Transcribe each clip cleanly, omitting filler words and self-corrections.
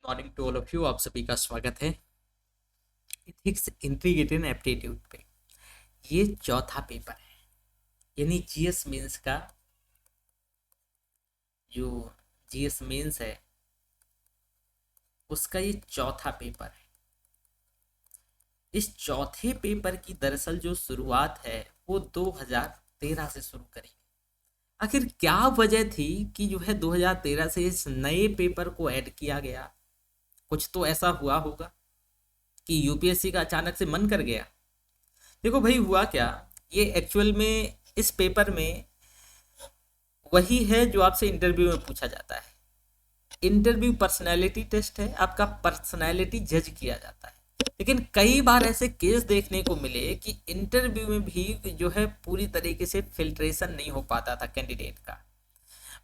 Morning to all of you. आप सभी का स्वागत है इथिक्स इंटीग्रेटेड एप्टीट्यूड पे। ये चौथा पेपर है, यानी जीएस मेंस का जो जीएस मेंस है उसका ये चौथा पेपर है। इस चौथे पेपर की दरअसल जो शुरुआत है वो 2013 से शुरू करी। आखिर क्या वजह थी कि जो है 2013 से इस नए पेपर को ऐड किया गया? कुछ तो ऐसा हुआ होगा कि यूपीएससी का अचानक से मन कर गया। देखो भाई, हुआ क्या, ये एक्चुअल में इस पेपर में वही है जो आपसे इंटरव्यू में पूछा जाता है। इंटरव्यू पर्सनैलिटी टेस्ट है, आपका पर्सनैलिटी जज किया जाता है। लेकिन कई बार ऐसे केस देखने को मिले कि इंटरव्यू में भी जो है पूरी तरीके से फिल्ट्रेशन नहीं हो पाता था कैंडिडेट का।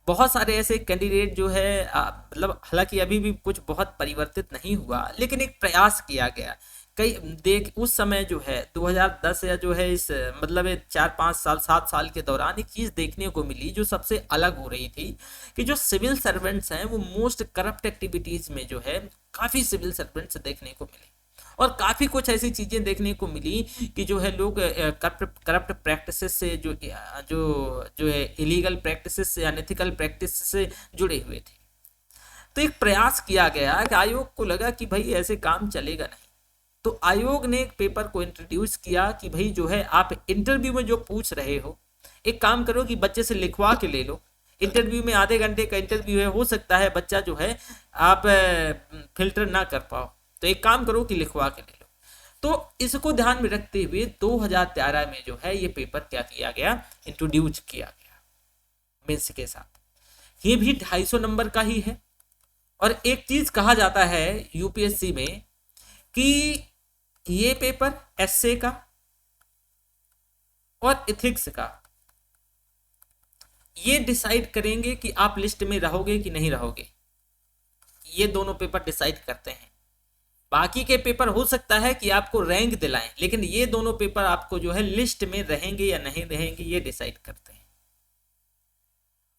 बहुत सारे ऐसे कैंडिडेट जो है मतलब हालांकि अभी भी कुछ बहुत परिवर्तित नहीं हुआ, लेकिन एक प्रयास किया गया। कई देख उस समय जो है 2010 या जो है इस मतलब 4 5 साल 7 साल के दौरान एक चीज देखने को मिली जो सबसे अलग हो रही थी कि जो सिविल सर्वेंट्स हैं वो मोस्ट करप्ट एक्टिविटीज में जो है काफी सिविल सर्वेंट्स देखने को मिले। और काफी कुछ ऐसी चीजें देखने को मिली कि जो है लोग करप्ट प्रैक्टिसेस से जो जो है इलीगल प्रैक्टिसेस से अनएथिकल प्रैक्टिस से जुड़े हुए थे। तो एक प्रयास किया गया कि आयोग को लगा कि भाई ऐसे काम चलेगा नहीं। तो आयोग ने एक पेपर को इंट्रोड्यूस किया कि भाई जो है आप इंटरव्यू में जो पूछ रहे हो, एक काम करो कि बच्चे से लिखवा के ले लो। इंटरव्यू में आधे घंटे का इंटरव्यू है, हो सकता है बच्चा जो है आप फिल्टर ना कर पाओ, तो एक काम करो कि लिखवा के ले लो। तो इसको ध्यान में रखते हुए 2013 में जो है ये पेपर क्या किया गया, इंट्रोड्यूस किया गया मेंस के साथ। ये भी 250 नंबर का ही है। और एक चीज कहा जाता है यूपीएससी में कि ये पेपर एसए का और इथिक्स का ये डिसाइड करेंगे कि आप लिस्ट में रहोगे कि नहीं रहोगे। ये दोनों पेपर डिसाइड करते हैं। बाकी के पेपर हो सकता है कि आपको रैंक दिलाएं, लेकिन ये दोनों पेपर आपको जो है लिस्ट में रहेंगे या नहीं रहेंगे ये डिसाइड करते हैं।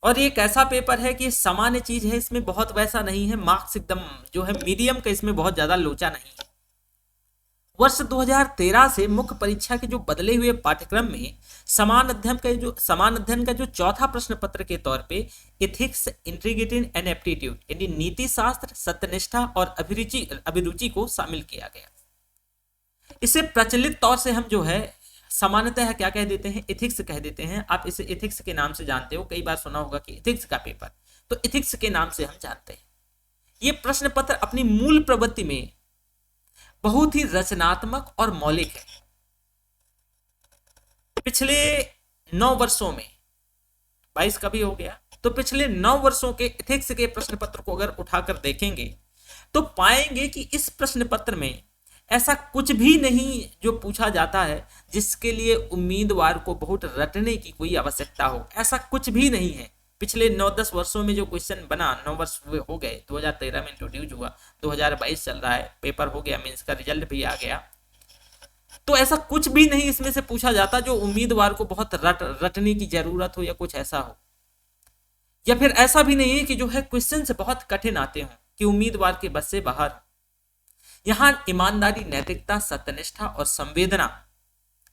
और ये एक ऐसा पेपर है कि सामान्य चीज है, इसमें बहुत वैसा नहीं है, मार्क्स एकदम जो है मीडियम का, इसमें बहुत ज्यादा लोचा नहीं है। वर्ष 2013 से मुख्य परीक्षा के जो बदले हुए पाठ्यक्रम में समान अध्ययन का जो चौथा प्रश्न पत्र के तौर पे इथिक्स इंटीग्रेटेड एंड एप्टीट्यूड यानी नीति शास्त्र, सत्यनिष्ठा और अभिरुचि को शामिल किया गया। इसे प्रचलित तौर से हम जो है सामान्यतः क्या कह देते हैं, इथिक्स कह देते हैं। आप इसे इथिक्स के नाम से जानते हो, कई बार सुना होगा कि इथिक्स का पेपर, तो इथिक्स के नाम से हम जानते हैं। ये प्रश्न पत्र अपनी मूल प्रवृत्ति में बहुत ही रचनात्मक और मौलिक है। पिछले 9 वर्षों में 22 का भी हो गया, तो पिछले 9 वर्षों के इथिक्स के प्रश्न पत्र को अगर उठाकर देखेंगे तो पाएंगे कि इस प्रश्न पत्र में ऐसा कुछ भी नहीं जो पूछा जाता है जिसके लिए उम्मीदवार को बहुत रटने की कोई आवश्यकता हो। ऐसा कुछ भी नहीं है। पिछले 9-10 वर्षों में जो क्वेश्चन बना, 9 वर्ष हो गए, 2013 में इंट्रोड्यूस हुआ, 2022 चल रहा है, पेपर हो गया, मींस का रिजल्ट भी आ गया, तो ऐसा कुछ भी नहीं इसमें से पूछा जाता जो उम्मीदवार को बहुत रटने की जरूरत हो या कुछ ऐसा हो। या फिर ऐसा भी नहीं है कि जो है क्वेश्चन से बहुत कठिन आते हों कि उम्मीदवार के बस से बाहर। यहां ईमानदारी, नैतिकता, सत्यनिष्ठा और संवेदना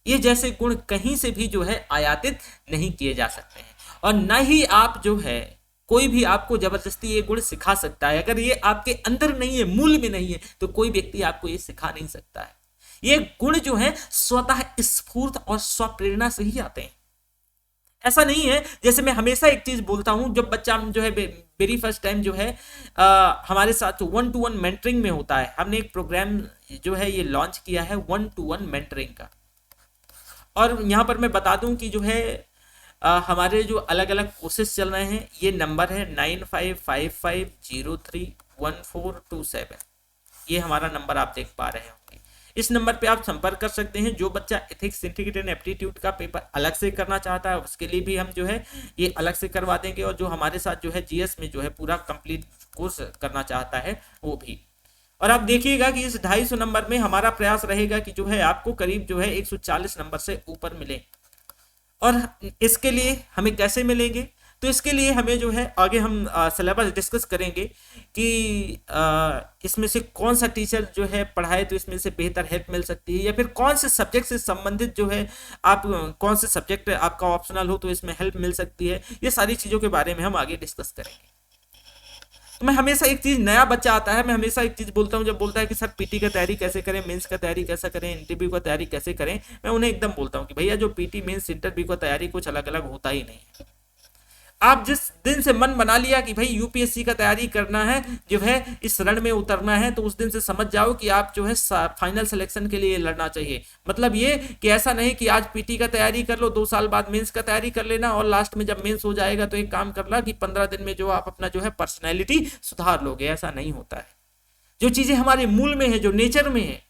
ये जैसे गुण कहीं से भी जो है आयातित नहीं किए जा सकते हैं। और न ही आप जो है कोई भी आपको जबरदस्ती ये गुण सिखा सकता है। अगर ये आपके अंदर नहीं है, मूल में नहीं है, तो कोई व्यक्ति आपको ये सिखा नहीं सकता है। ये गुण जो है स्वतः स्फूर्त और स्वप्रेरणा से ही आते हैं। ऐसा नहीं है, जैसे मैं हमेशा एक चीज बोलता हूं, जब बच्चा जो है वेरी फर्स्ट टाइम जो है हमारे साथ 1-to-1 मेंटरिंग में होता है, हमने एक प्रोग्राम जो है ये लॉन्च किया है 1-to-1 मेंटरिंग का। और यहाँ पर मैं बता दूं कि जो है हमारे जो अलग अलग कोर्सेज चल रहे हैं, ये नंबर है 9555031427। ये हमारा नंबर आप देख पा रहे होंगे। इस नंबर पे आप संपर्क कर सकते हैं। जो बच्चा एथिक्स इंटीग्रेटेड एप्टीट्यूड का पेपर अलग से करना चाहता है उसके लिए भी हम जो है ये अलग से करवा देंगे, और जो हमारे साथ जो है जीएस में जो है पूरा कंप्लीट कोर्स करना चाहता है वो भी। और आप देखिएगा कि इस 250 नंबर में हमारा प्रयास रहेगा कि जो है आपको करीब जो है 140 नंबर से ऊपर मिले। और इसके लिए हमें कैसे मिलेंगे, तो इसके लिए हमें जो है आगे हम सिलेबस डिस्कस करेंगे कि इसमें से कौन सा टीचर जो है पढ़ाए तो इसमें से बेहतर हेल्प मिल सकती है, या फिर कौन से सब्जेक्ट से संबंधित जो है आप कौन से सब्जेक्ट आपका ऑप्शनल हो तो इसमें हेल्प मिल सकती है। ये सारी चीज़ों के बारे में हम आगे डिस्कस करेंगे। तो मैं हमेशा एक चीज, नया बच्चा आता है, मैं हमेशा एक चीज बोलता हूँ, जब बोलता है कि सर पीटी का तैयारी कैसे करें, मेंस का तैयारी कैसे करें, इंटरव्यू का तैयारी कैसे करें, मैं उन्हें एकदम बोलता हूँ कि भैया जो पीटी मेंस इंटरव्यू का तैयारी कुछ अलग अलग होता ही नहीं है। आप जिस दिन से मन बना लिया कि भाई यूपीएससी का तैयारी करना है, जो है इस रण में उतरना है, तो उस दिन से समझ जाओ कि आप जो है फाइनल सिलेक्शन के लिए लड़ना चाहिए। मतलब ये कि ऐसा नहीं कि आज पीटी का तैयारी कर लो, 2 साल बाद मेंस का तैयारी कर लेना, और लास्ट में जब मेंस हो जाएगा तो एक काम करना कि 15 दिन में जो आप अपना जो है पर्सनैलिटी सुधार लोगे। ऐसा नहीं होता है। जो चीजें हमारे मूल में है, जो नेचर में है,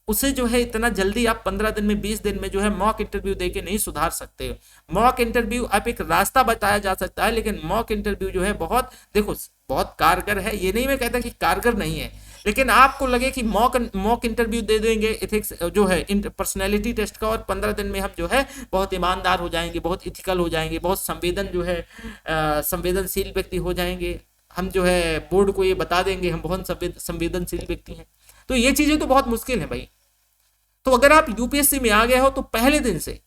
उसे जो है इतना जल्दी आप 15 दिन में 20 दिन में जो है मॉक इंटरव्यू देके नहीं सुधार सकते हो। मॉक इंटरव्यू आप एक रास्ता बताया जा सकता है, लेकिन मॉक इंटरव्यू जो है बहुत, देखो बहुत कारगर है, ये नहीं मैं कहता कि कारगर नहीं है, लेकिन आपको लगे कि मॉक इंटरव्यू दे देंगे एथिक्स जो है पर्सनैलिटी टेस्ट का, और 15 दिन में हम जो है बहुत ईमानदार हो जाएंगे, बहुत इथिकल हो जाएंगे, बहुत संवेदनशील व्यक्ति हो जाएंगे, हम जो है बोर्ड को ये बता देंगे हम बहुत संवेदनशील व्यक्ति हैं। तो ये चीजें तो बहुत मुश्किल है भाई। तो अगर आप यूपीएससी में आ गए हो तो पहले दिन से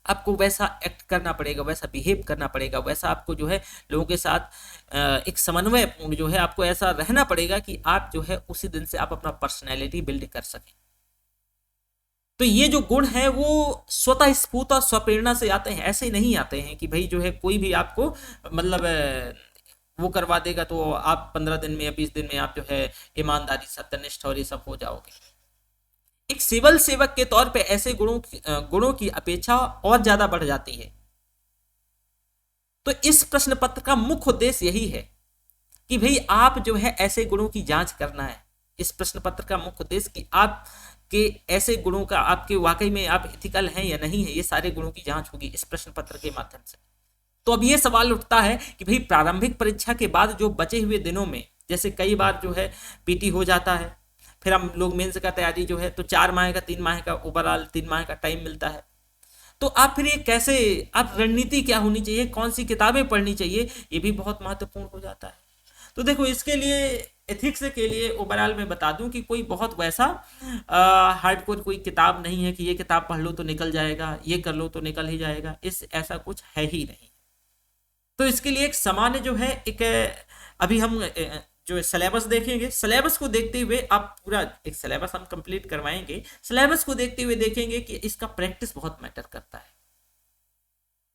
आपको वैसा एक्ट करना पड़ेगा, वैसा बिहेव करना पड़ेगा, वैसा आपको जो है लोगों के साथ एक समन्वय पूर्ण जो है आपको ऐसा रहना पड़ेगा कि आप जो है उसी दिन से आप अपना पर्सनैलिटी बिल्ड कर सकें। तो ये जो गुण है वो स्वतः स्फूर्त और स्वप्रेरणा से आते हैं, ऐसे नहीं आते हैं कि भाई जो है कोई भी आपको मतलब वो करवा देगा तो आप 15 दिन में या 20 दिन में आप जो है ईमानदारी, सत्यनिष्ठ और ये सब हो जाओगे। एक सिविल सेवक के तौर पे ऐसे गुणों की अपेक्षा और ज्यादा बढ़ जाती है। तो इस प्रश्न पत्र का मुख्य उद्देश्य यही है कि भाई आप जो है ऐसे गुणों की जांच करना है। इस प्रश्न पत्र का मुख्य उद्देश्य कि आप के ऐसे गुणों का, आपके वाकई में आप इथिकल हैं या नहीं है, ये सारे गुणों की जांच होगी इस प्रश्न पत्र के माध्यम से। तो अब ये सवाल उठता है कि भाई प्रारंभिक परीक्षा के बाद जो बचे हुए दिनों में, जैसे कई बार जो है पीटी हो जाता है, फिर हम लोग मेंस का तैयारी जो है तो 4 माह का 3 माह का ओवरऑल 3 माह का टाइम मिलता है। तो आप फिर ये कैसे, आप रणनीति क्या होनी चाहिए, कौन सी किताबें पढ़नी चाहिए, ये भी बहुत महत्वपूर्ण हो जाता है। तो देखो इसके लिए एथिक्स के लिए ओवरऑल मैं बता दूं कि कोई बहुत वैसा हार्डकोर कोई किताब नहीं है कि ये किताब पढ़ लो तो निकल जाएगा, ये कर लो तो निकल ही जाएगा, इस ऐसा कुछ है ही नहीं। तो इसके लिए एक सामान्य जो है एक अभी हम जो सिलेबस देखेंगे, सिलेबस को देखते हुए आप पूरा एक सिलेबस हम कंप्लीट करवाएंगे, सिलेबस को देखते हुए देखेंगे कि इसका प्रैक्टिस बहुत मैटर करता है,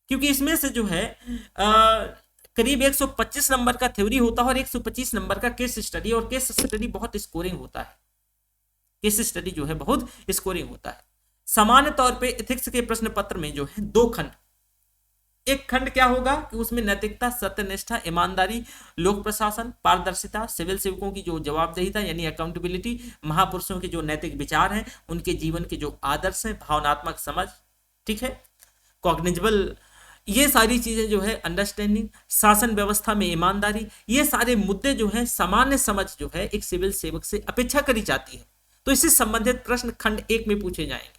क्योंकि इसमें से जो है करीब 125 नंबर का थ्योरी होता है और 125 नंबर का केस स्टडी, और केस स्टडी बहुत स्कोरिंग होता है। केस स्टडी जो है बहुत स्कोरिंग होता है। सामान्य तौर पे एथिक्स के प्रश्न पत्र में जो है 2 खंड, एक खंड क्या होगा कि उसमें नैतिकता, सत्यनिष्ठा, ईमानदारी, लोक प्रशासन, पारदर्शिता, सिविल सेवकों की जो जवाबदेहिता यानी अकाउंटेबिलिटी, महापुरुषों के जो नैतिक विचार हैं, उनके जीवन के जो आदर्श हैं, भावनात्मक समझ, ठीक है, कॉग्निजेबल, ये सारी चीजें जो है अंडरस्टैंडिंग, शासन व्यवस्था में ईमानदारी, ये सारे मुद्दे जो है सामान्य समझ जो है एक सिविल सेवक से अपेक्षा करी जाती है। तो इससे संबंधित प्रश्न खंड 1 में पूछे जाएंगे,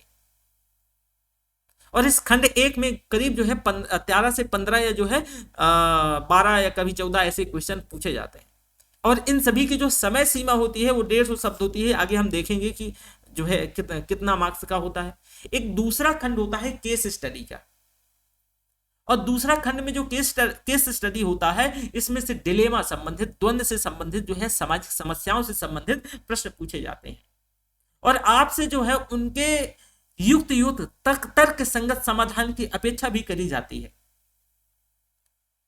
और इस खंड 1 में करीब जो है 13 से 15 या जो है 12 या कभी 14 ऐसे क्वेश्चन पूछे जाते हैं, और इन सभी की जो समय सीमा होती है वो 150 शब्द होती है। आगे हम देखेंगे कि जो है कितना मार्क्स का होता है। एक दूसरा खंड होता है केस स्टडी का, और दूसरा खंड में जो केस स्टडी होता है, इसमें से डिलेमा संबंधित, द्वंद्व से संबंधित जो है सामाजिक समस्याओं से संबंधित प्रश्न पूछे जाते हैं, और आपसे जो है उनके युक्त तर्क संगत समाधान की अपेक्षा भी करी जाती है।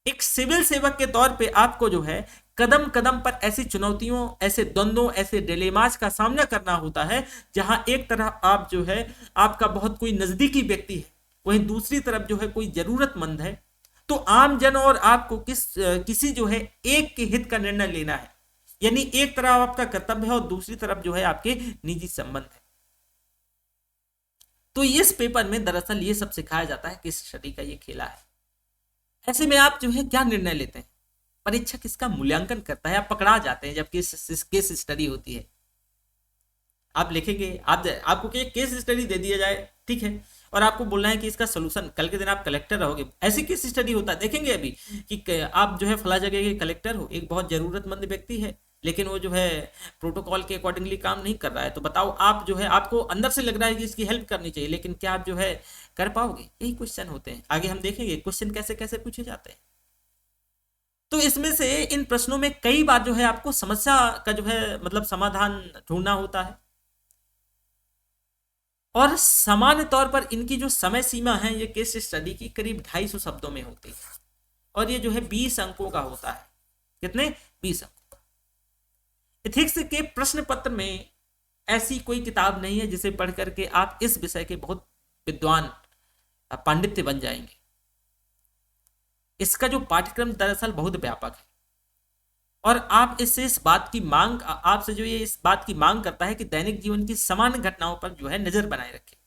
एक सिविल सेवक के तौर पे आपको जो है कदम कदम पर ऐसी चुनौतियों, ऐसे द्वंद्वों, ऐसे डिलेमास का सामना करना होता है, जहां एक तरफ आप जो है आपका बहुत कोई नजदीकी व्यक्ति है, वहीं दूसरी तरफ जो है कोई जरूरतमंद है। तो आम जन और आपको किसी जो है एक के हित का निर्णय लेना है, यानी एक तरफ आपका कर्तव्य है और दूसरी तरफ जो है आपके निजी संबंध है। तो इस पेपर में दरअसल ये सब सिखाया जाता है, केस स्टडी का ये खेला है। ऐसे में आप जो है क्या निर्णय लेते हैं, परीक्षक इसका मूल्यांकन करता है, आप पकड़ा जाते हैं जब केस स्टडी होती है। आप लिखेंगे, आपको केस स्टडी दे दिया जाए, ठीक है, और आपको बोलना है कि इसका सोल्यूशन, कल के दिन आप कलेक्टर रहोगे, ऐसी केस स्टडी होता है, देखेंगे अभी कि आप जो है फला जगह के कलेक्टर हो, एक बहुत जरूरतमंद व्यक्ति है, लेकिन वो जो है प्रोटोकॉल के अकॉर्डिंगली काम नहीं कर रहा है, तो बताओ आप जो है, आपको अंदर से लग रहा है कि इसकी हेल्प करनी चाहिए, लेकिन क्या आप जो है कर पाओगे? यही क्वेश्चन होते हैं। आगे हम देखेंगे क्वेश्चन कैसे कैसे पूछे जाते हैं। तो इसमें से इन प्रश्नों में कई बार जो है आपको समस्या का जो है मतलब समाधान ढूंढना होता है, और सामान्य तौर पर इनकी जो समय सीमा है ये केस स्टडी की करीब 250 शब्दों में होती है, और ये जो है 20 अंकों का होता है। कितने? 20 अंकों का। इथिक्स के प्रश्न पत्र में ऐसी कोई किताब नहीं है जिसे पढ़ करके आप इस विषय के बहुत विद्वान पांडित्य बन जाएंगे। इसका जो पाठ्यक्रम दरअसल बहुत व्यापक है, और आप इससे इस बात की मांग, आपसे जो ये इस बात की मांग करता है कि दैनिक जीवन की सामान्य घटनाओं पर जो है नजर बनाए रखें,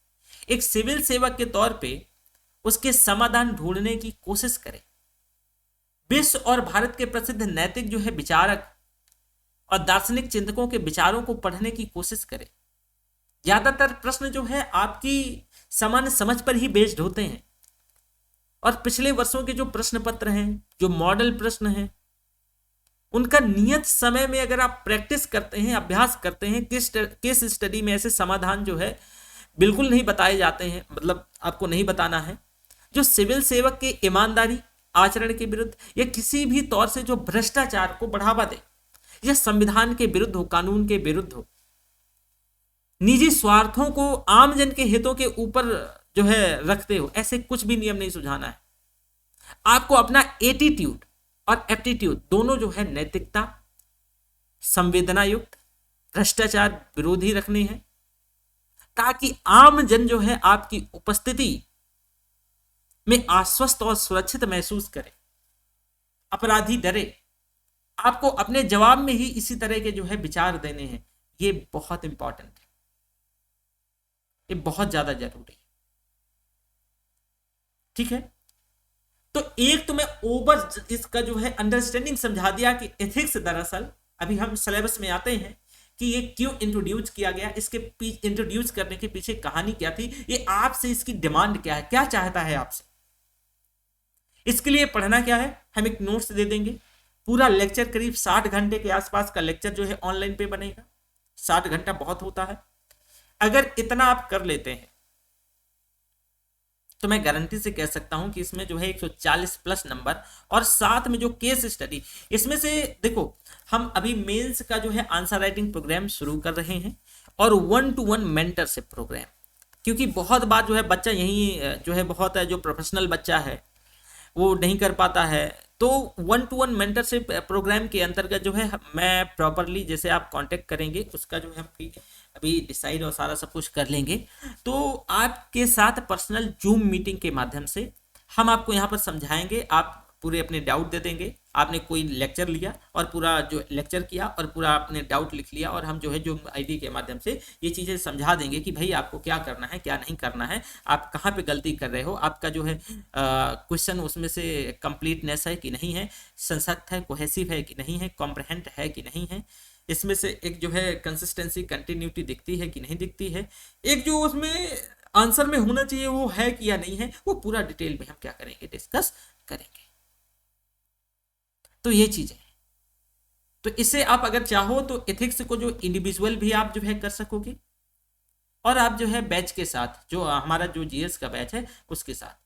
एक सिविल सेवक के तौर पे उसके समाधान ढूंढने की कोशिश करें, विश्व और भारत के प्रसिद्ध नैतिक जो है विचारक और दार्शनिक चिंतकों के विचारों को पढ़ने की कोशिश करें। ज्यादातर प्रश्न जो है आपकी सामान्य समझ पर ही बेस्ड होते हैं, और पिछले वर्षों के जो प्रश्न पत्र हैं, जो मॉडल प्रश्न हैं, उनका नियत समय में अगर आप प्रैक्टिस करते हैं, अभ्यास करते हैं, केस स्टडी में ऐसे समाधान जो है बिल्कुल नहीं बताए जाते हैं, मतलब आपको नहीं बताना है, जो सिविल सेवक के ईमानदारी आचरण के विरुद्ध या किसी भी तौर से जो भ्रष्टाचार को बढ़ावा दे, या संविधान के विरुद्ध हो, कानून के विरुद्ध हो, निजी स्वार्थों को आमजन के हितों के ऊपर जो है रखते हो, ऐसे कुछ भी नियम नहीं सुझाना है। आपको अपना एटीट्यूड और एप्टीट्यूड दोनों जो है नैतिकता, संवेदना युक्त, भ्रष्टाचार विरोधी रखने हैं, ताकि आम जन जो है आपकी उपस्थिति में आश्वस्त और सुरक्षित महसूस करे, अपराधी डरे। आपको अपने जवाब में ही इसी तरह के जो है विचार देने हैं। ये बहुत इंपॉर्टेंट है, ये बहुत ज्यादा जरूरी है, ठीक है। तो एक तो मैं ओवर इसका जो है अंडरस्टैंडिंग समझा दिया कि एथिक्स दरअसल, अभी हम सिलेबस में आते हैं कि ये क्यों इंट्रोड्यूस किया गया, इसके इंट्रोड्यूस करने के पीछे कहानी क्या थी, ये आपसे इसकी डिमांड क्या है, क्या चाहता है आपसे। इसके लिए पढ़ना क्या है, हम एक नोट्स दे देंगे। पूरा लेक्चर करीब 60 घंटे के आसपास का लेक्चर जो है ऑनलाइन पे बनेगा। 60 घंटा बहुत होता है। अगर इतना आप कर लेते हैं तो मैं गारंटी से कह सकता हूं कि इसमें जो है 140 प्लस नंबर, और साथ में जो केस स्टडी, इसमें से देखो हम अभी मेंस का जो है आंसर राइटिंग प्रोग्राम शुरू कर रहे हैं, और 1-to-1 मेंटरशिप प्रोग्राम, क्योंकि बहुत बार जो है बच्चा यही जो है बहुत है जो प्रोफेशनल बच्चा है वो नहीं कर पाता है, तो 1-to-1 मेंटरशिप प्रोग्राम के अंतर्गत जो है मैं प्रॉपरली, जैसे आप कांटेक्ट करेंगे उसका जो है हम अभी डिसाइड और सारा सब कुछ कर लेंगे, तो आपके साथ पर्सनल जूम मीटिंग के माध्यम से हम आपको यहाँ पर समझाएंगे, आप पूरे अपने डाउट दे देंगे। आपने कोई लेक्चर लिया और पूरा जो लेक्चर किया और पूरा आपने डाउट लिख लिया, और हम जो है जूम आईडी के माध्यम से ये चीज़ें समझा देंगे कि भाई आपको क्या करना है, क्या नहीं करना है, आप कहाँ पे गलती कर रहे हो, आपका जो है क्वेश्चन उसमें से कंप्लीटनेस है कि नहीं है, संसक्त है, कोहेसिव है कि नहीं है, कॉम्प्रहेंट है कि नहीं है, इसमें से एक जो है कंसिस्टेंसी, कंटिन्यूटी दिखती है कि नहीं दिखती है, एक जो उसमें आंसर में होना चाहिए वो है कि या नहीं है, वो पूरा डिटेल में हम क्या करेंगे, डिस्कस करेंगे। तो ये चीजें, तो इससे आप अगर चाहो तो एथिक्स को जो इंडिविजुअल भी आप जो है कर सकोगे, और आप जो है बैच के साथ, जो हमारा जो जीएस का बैच है उसके साथ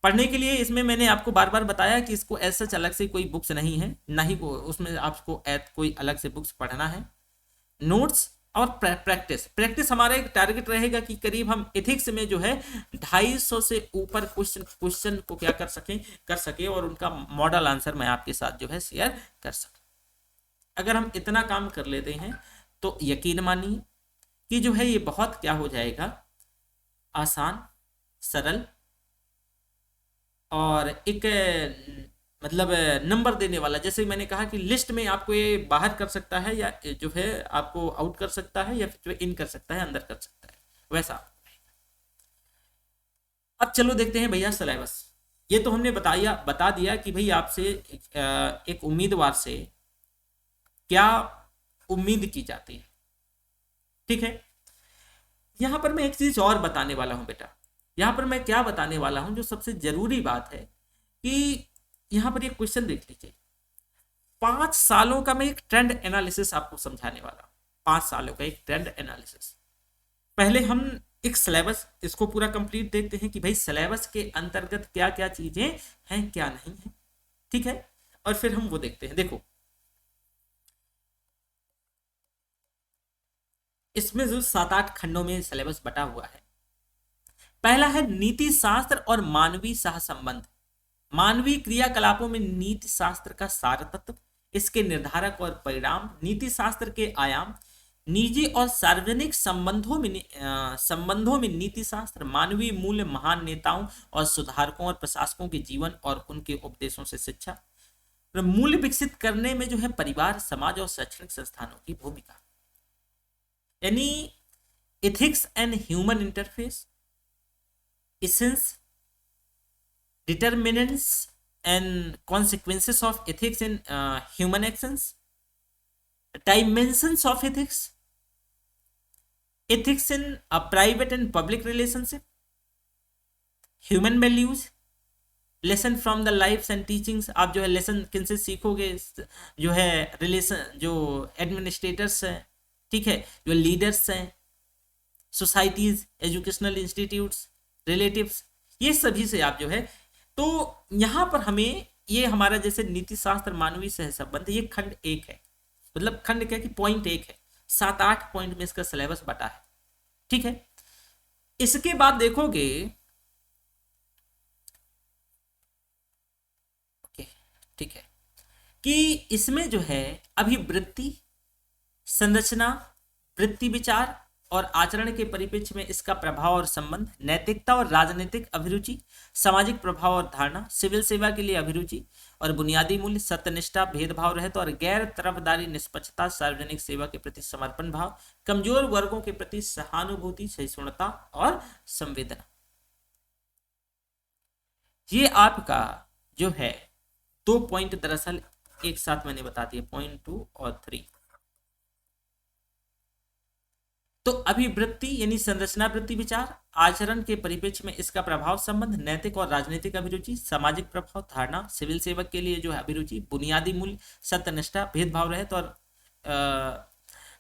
पढ़ने के लिए, इसमें मैंने आपको बार बार बताया कि इसको ऐसा अलग से कोई बुक्स नहीं है, ना ही उसमें आपको कोई अलग से बुक्स पढ़ना है। नोट्स और प्रैक्टिस हमारा एक टारगेट रहेगा कि करीब हम एथिक्स में जो है 250 से ऊपर क्वेश्चन को क्या कर सके और उनका मॉडल आंसर मैं आपके साथ जो है शेयर कर सकूं। अगर हम इतना काम कर लेते हैं तो यकीन मानिए कि जो है ये बहुत क्या हो जाएगा, आसान, सरल, और एक मतलब नंबर देने वाला। जैसे मैंने कहा कि लिस्ट में आपको ये बाहर कर सकता है, या जो है आपको आउट कर सकता है, या फिर जो इन कर सकता है, अंदर कर सकता है, वैसा। अब चलो देखते हैं भैया सिलेबस। ये तो हमने बता दिया कि भाई आपसे एक उम्मीदवार से क्या उम्मीद की जाती है, ठीक है। यहां पर मैं एक चीज और बताने वाला हूं बेटा। यहां पर मैं क्या बताने वाला हूं जो सबसे जरूरी बात है कि यहां पर एक क्वेश्चन देख लीजिए। 5 सालों का मैं एक ट्रेंड एनालिसिस आपको समझाने वाला हूं। 5 सालों का एक ट्रेंड एनालिसिस। पहले हम एक सिलेबस इसको पूरा कंप्लीट देखते हैं कि भाई सिलेबस के अंतर्गत क्या क्या चीजें हैं क्या नहीं है, ठीक है। और फिर हम वो देखते हैं। देखो इसमें जो 7-8 खंडों में सिलेबस बटा हुआ है। पहला है नीति शास्त्र और मानवीय सहसंबंध। मानवीय क्रियाकलापों में नीति शास्त्र का सार तत्व, इसके निर्धारक और परिणाम, नीति शास्त्र के आयाम, निजी और सार्वजनिक संबंधों में नीति शास्त्र, मानवीय मूल्य, महान नेताओं और सुधारकों और प्रशासकों के जीवन और उनके उपदेशों से शिक्षा, मूल्य विकसित करने में जो है परिवार, समाज और शैक्षणिक संस्थानों की भूमिका। यानी ethics and human interface, essence, determinants and consequences of ethics in human actions, dimensions of ethics, ethics in private and public relationship, human values, lesson from the lives and teachings। आप जो है लेसन किन से सीखोगे, जो है relation, जो administrators हैं, ठीक है, जो लीडर्स हैं, सोसाइटीज, एजुकेशनल इंस्टीट्यूट्स, रिलेटिव्स, ये सभी से आप जो है। तो यहां पर हमें ये हमारा जैसे नीति शास्त्र, मानवीय सहसंबंध, ये खंड 1 है। मतलब खंड क्या कि पॉइंट 1 है। 7-8 पॉइंट में इसका सिलेबस बटा है, ठीक है। इसके बाद देखोगे, ओके ठीक है, कि इसमें जो है अभिवृत्ति, संरचना, वृत्ति विचार और आचरण के परिप्रेक्ष्य में इसका प्रभाव और संबंध, नैतिकता और राजनीतिक अभिरुचि, सामाजिक प्रभाव और धारणा, सिविल सेवा के लिए अभिरुचि और बुनियादी मूल्य, सत्यनिष्ठा, भेदभाव रहित और गैर तरफदारी, निष्पक्षता, सार्वजनिक सेवा के प्रति समर्पण भाव, कमजोर वर्गों के प्रति सहानुभूति, सहिष्णुता और संवेदना। ये आपका जो है 2 पॉइंट दरअसल एक साथ मैंने बता दिए, पॉइंट 2 और 3। तो अभिवृत्ति यानी संरचना, वृत्ति विचार, आचरण के परिप्रेक्ष्य में इसका प्रभाव संबंध, नैतिक और राजनीतिक अभिरुचि, सामाजिक प्रभाव, धारणा, सिविल सेवक के लिए जो है अभिरुचि, बुनियादी मूल्य, सत्यनिष्ठा, भेदभाव रहित और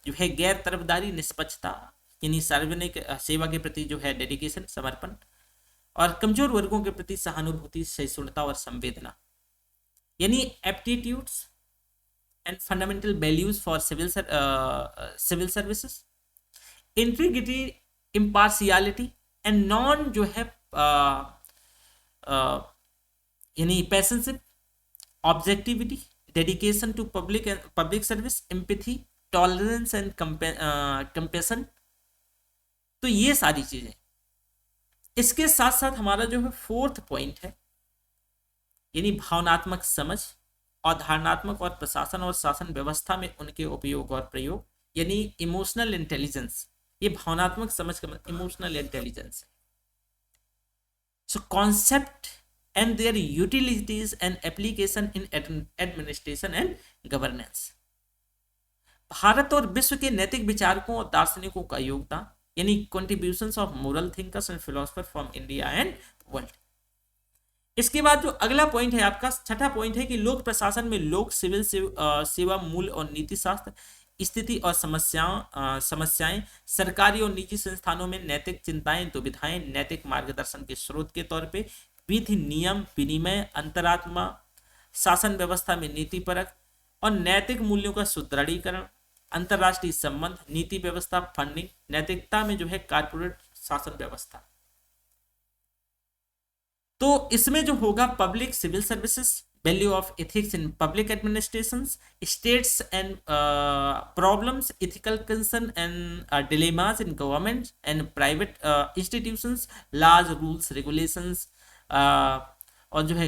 जो है गैर तरफदारी, निष्पक्षता यानी सार्वजनिक सेवा के प्रति जो है डेडिकेशन, समर्पण, और कमजोर वर्गों के प्रति सहानुभूति, सहिष्णुता और संवेदना, यानी aptitudes and fundamental values for civil services, integrity, impartiality and non जो है यानी partisanship, objectivity, dedication to public service, empathy, tolerance and compassion. तो ये सारी चीजें। इसके साथ साथ हमारा जो है 4th पॉइंट है, यानी भावनात्मक समझ, अवधारणात्मक और प्रशासन और शासन व्यवस्था में उनके उपयोग और प्रयोग, यानी इमोशनल इंटेलिजेंस। ये भावनात्मक समझ का मतलब इमोशनल इंटेलिजेंस है। So concept and their utilities and application in administration and governance. Bharat और विश्व के नैतिक विचारकों और दार्शनिकों का योगदान, यानी contributions of moral thinkers and philosopher from India and world. इसके बाद जो अगला पॉइंट है आपका 6ठा पॉइंट है कि लोक प्रशासन में लोक सिविल सेवा मूल्य और नीति शास्त्र, स्थिति और समस्याएं, सरकारी और निजी संस्थानों में नैतिक चिंताएं, दुविधाएं, नैतिक मार्गदर्शन के स्रोत के तौर पे, विधि, नियम, विनिमय, अंतरात्मा, शासन व्यवस्था में नीति परक और नैतिक मूल्यों का सुदृढ़ीकरण, अंतरराष्ट्रीय संबंध, नीति व्यवस्था, फंडिंग, नैतिकता में जो है कारपोरेट शासन व्यवस्था। तो इसमें जो होगा public civil services, value of ethics in public administrations, states and problems, ethical concern and dilemmas in government and private institutions, laws, rules, regulations, और जो है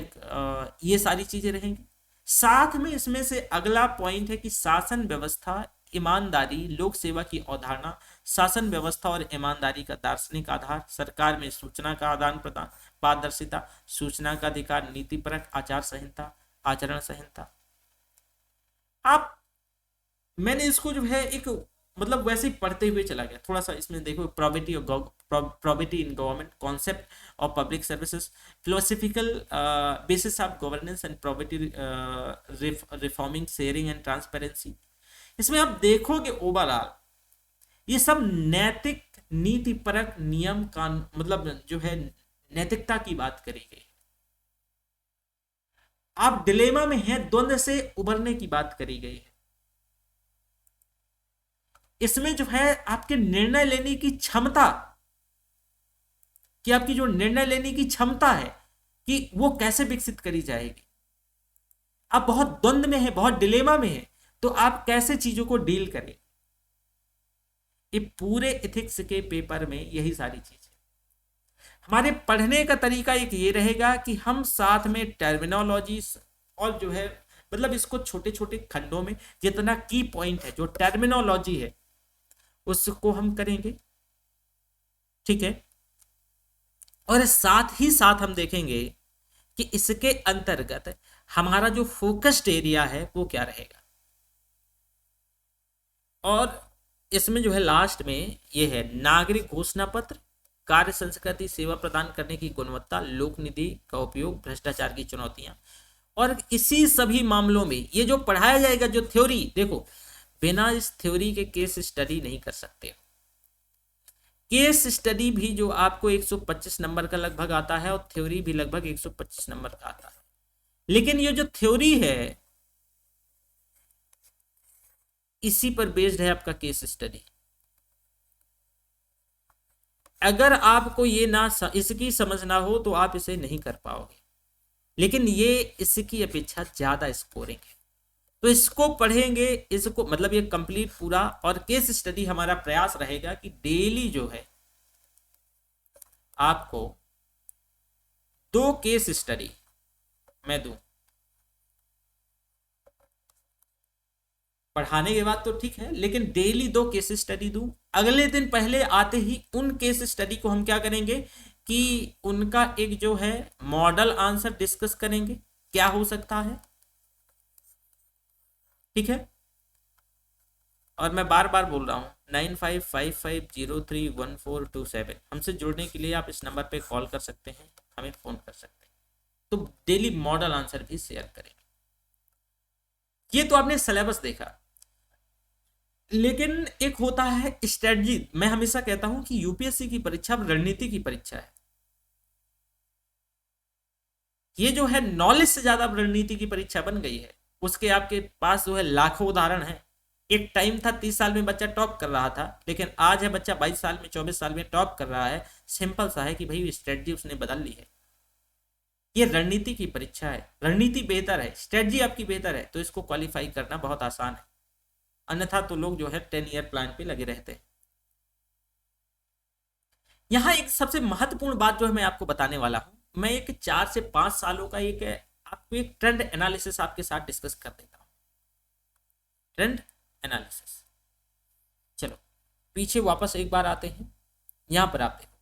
ये सारी चीजें रहेंगी। साथ में इसमें से अगला पॉइंट है कि शासन व्यवस्था, ईमानदारी, लोक सेवा की अवधारणा, शासन व्यवस्था और ईमानदारी का दार्शनिक आधार, सरकार में सूचना का आदान प्रदान, पारदर्शिता, सूचना का अधिकार, नीतिपरक, आचार संहिता, आचरण संहिता। आप मैंने इसको जो है एक मतलब वैसे ही पढ़ते हुए चला गया। थोड़ा सा इसमें देखो, probability in government, concept of public services, philosophical basis of governance and probability, reforming, sharing and transparency. इसमें आप देखोगे ओवरऑल ये सब नैतिक नीतिपरक नियम का मतलब जो है नैतिकता की बात करी गई। आप डिलेमा में हैं, द्वंद्व से उबरने की बात करी गई है। इसमें जो है आपके निर्णय लेने की क्षमता, कि आपकी जो निर्णय लेने की क्षमता है कि वो कैसे विकसित करी जाएगी। आप बहुत द्वंद्व में है, बहुत डिलेमा में है, तो आप कैसे चीजों को डील करें। ये पूरे एथिक्स के पेपर में यही सारी चीजें। हमारे पढ़ने का तरीका एक ये रहेगा कि हम साथ में टर्मिनोलॉजी और जो है मतलब इसको छोटे छोटे खंडों में जितना की पॉइंट है, जो टर्मिनोलॉजी है, उसको हम करेंगे, ठीक है। और साथ ही साथ हम देखेंगे कि इसके अंतर्गत हमारा जो फोकस्ड एरिया है वो क्या रहेगा। और इसमें जो है लास्ट में ये है नागरिक घोषणा पत्र, कार्य संस्कृति, सेवा प्रदान करने की गुणवत्ता, लोक निधि का उपयोग, भ्रष्टाचार की चुनौतियां। और इसी सभी मामलों में ये जो पढ़ाया जाएगा, जो थ्योरी, देखो बिना इस थ्योरी के केस स्टडी नहीं कर सकते। केस स्टडी भी जो आपको 125 नंबर का लगभग आता है और थ्योरी भी लगभग 125 नंबर का आता है। लेकिन ये जो थ्योरी है इसी पर बेस्ड है आपका केस स्टडी। अगर आपको ये ना इसकी समझ ना हो तो आप इसे नहीं कर पाओगे, लेकिन ये इसकी अपेक्षा ज्यादा स्कोरिंग है। तो इसको पढ़ेंगे, इसको मतलब ये कंप्लीट पूरा। और केस स्टडी हमारा प्रयास रहेगा कि डेली जो है आपको 2 केस स्टडी मैं दूं। पढ़ाने के बाद तो ठीक है, लेकिन डेली 2 केस स्टडी दूं। अगले दिन पहले आते ही उन केस स्टडी को हम क्या करेंगे कि उनका एक जो है मॉडल आंसर डिस्कस करेंगे, क्या हो सकता है, ठीक है। और मैं बार बार बोल रहा हूँ 9555031427 हमसे जुड़ने के लिए आप इस नंबर पे कॉल कर सकते हैं, हमें फोन कर सकते हैं। तो डेली मॉडल आंसर भी शेयर करें। ये तो आपने सिलेबस देखा, लेकिन एक होता है स्ट्रेटजी। मैं हमेशा कहता हूं कि यूपीएससी की परीक्षा रणनीति की परीक्षा है। ये जो है नॉलेज से ज्यादा रणनीति की परीक्षा बन गई है। उसके आपके पास जो है लाखों उदाहरण है। एक टाइम था 30 साल में बच्चा टॉप कर रहा था, लेकिन आज है बच्चा 22 साल में 24 साल में टॉप कर रहा है। सिंपल सा है कि भाई स्ट्रेटजी उसने बदल ली है। ये रणनीति की परीक्षा है। रणनीति बेहतर है, स्ट्रेटजी आपकी बेहतर है, तो इसको क्वालिफाई करना बहुत आसान है। अन्यथा तो लोग जो है 10 ईयर प्लान पे लगे रहते हैं। यहाँ एक सबसे महत्वपूर्ण बात जो है मैं आपको बताने वाला हूं। मैं एक 4 से 5 सालों का एक आपको एक ट्रेंड एनालिसिस आपके साथ डिस्कस कर देता हूं। Trend analysis. चलो पीछे वापस एक बार आते हैं। यहां पर आप देखो,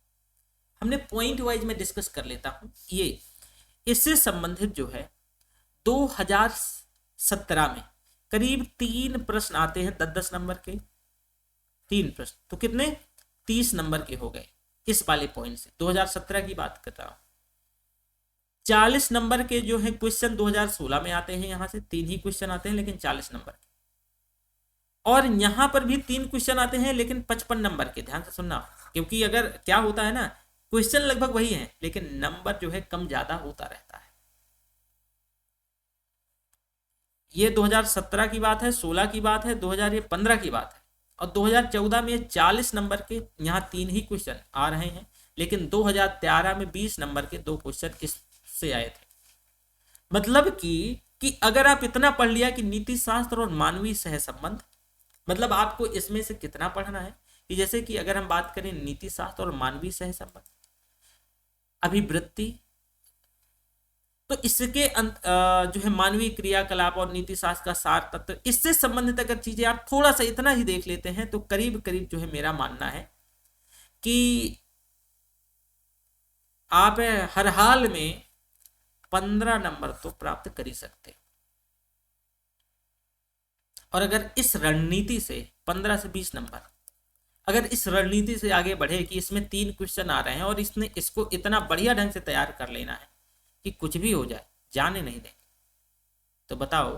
हमने पॉइंट वाइज में डिस्कस कर लेता हूं। ये इससे संबंधित जो है 2017 में करीब 3 प्रश्न आते हैं 10-10 नंबर के। 3 प्रश्न तो कितने 30 नंबर के हो गए इस वाले पॉइंट से। 2017 की बात कर रहा हूं। 40 नंबर के जो है क्वेश्चन 2016 में आते हैं। यहां से 3 ही क्वेश्चन आते हैं लेकिन 40 नंबर के। और यहां पर भी 3 क्वेश्चन आते हैं लेकिन 55 नंबर के। ध्यान से सुनना, क्योंकि अगर क्या होता है ना, क्वेश्चन लगभग वही है लेकिन नंबर जो है कम ज्यादा होता रहता है। ये 2017 की बात है, 16 की बात है, 2015 की बात है। और 2014 में 40 नंबर के यहाँ 3 ही क्वेश्चन आ रहे हैं, लेकिन 2013 में 20 नंबर के 2 क्वेश्चन इससे आए थे। मतलब कि अगर आप इतना पढ़ लिया कि नीति शास्त्र और मानवीय सहसंबंध, मतलब आपको इसमें से कितना पढ़ना है कि जैसे कि अगर हम बात करें नीति शास्त्र और मानवीय सहसंबंध, अभिवृत्ति, तो इसके जो है मानवीय क्रियाकलाप और नीति शास्त्र का सार तत्व, इससे संबंधित अगर चीजें आप थोड़ा सा इतना ही देख लेते हैं तो करीब करीब जो है मेरा मानना है कि आप हर हाल में 15 नंबर तो प्राप्त कर ही सकते। और अगर इस रणनीति से 15 से 20 नंबर। अगर इस रणनीति से आगे बढ़े कि इसमें 3 क्वेश्चन आ रहे हैं और इसने इसको इतना बढ़िया ढंग से तैयार कर लेना है कि कुछ भी हो जाए जाने नहीं देंगे, तो बताओ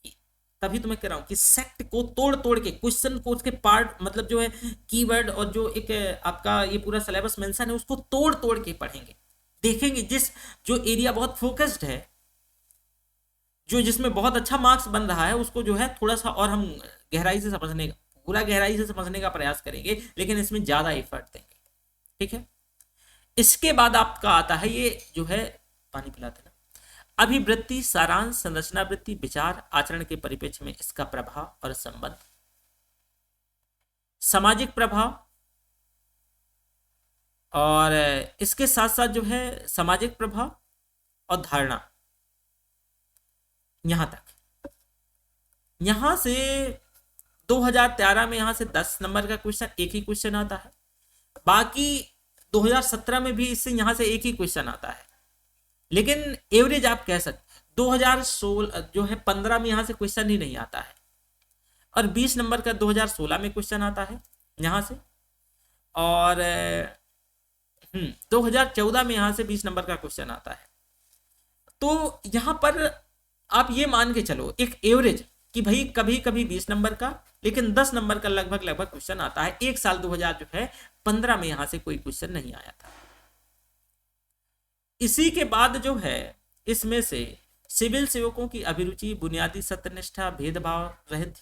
कि तभी तो मैं कह रहा हूं कि सेक्ट को तोड़ तोड़ के क्वेश्चन को उसके पार्ट मतलब जो है कीवर्ड और जो एक आपका ये पूरा सिलेबस मेंशन है उसको तोड़ तोड़ के पढ़ेंगे, देखेंगे जिस जो एरिया बहुत फोकस्ड है, जो जिसमें बहुत अच्छा मार्क्स बन रहा है उसको जो है थोड़ा सा और हम गहराई से समझने का पूरा गहराई से समझने का प्रयास करेंगे, लेकिन इसमें ज्यादा एफर्ट देंगे। ठीक है, इसके बाद आपका आता है ये जो है, पानी पिलाते ना, अभिवृत्ति, सारांश, संरचना वृत्ति, विचार, आचरण के परिप्रेक्ष्य में इसका प्रभाव और संबंध, सामाजिक प्रभाव, और इसके साथ साथ जो है सामाजिक प्रभाव और धारणा, यहां तक। यहां से 2013 में यहां से 10 नंबर का क्वेश्चन, एक ही क्वेश्चन आता है। बाकी 2017 में भी इससे यहां से एक ही क्वेश्चन आता है, लेकिन एवरेज आप कह सकते 2016 जो है 15 में यहां से क्वेश्चन ही नहीं आता है, और 20 नंबर का 2016 में क्वेश्चन आता है यहां से, और 2014 में यहां से 20 नंबर का क्वेश्चन आता है। तो यहां पर आप ये मान के चलो एक एवरेज कि भाई कभी कभी 20 नंबर का, लेकिन 10 नंबर का लगभग लगभग क्वेश्चन आता है। एक साल 2015 में यहां से कोई क्वेश्चन नहीं आया था। इसी के बाद जो है इसमें से सिविल सेवकों की अभिरुचि, बुनियादी सत्यनिष्ठा, भेदभाव रहित,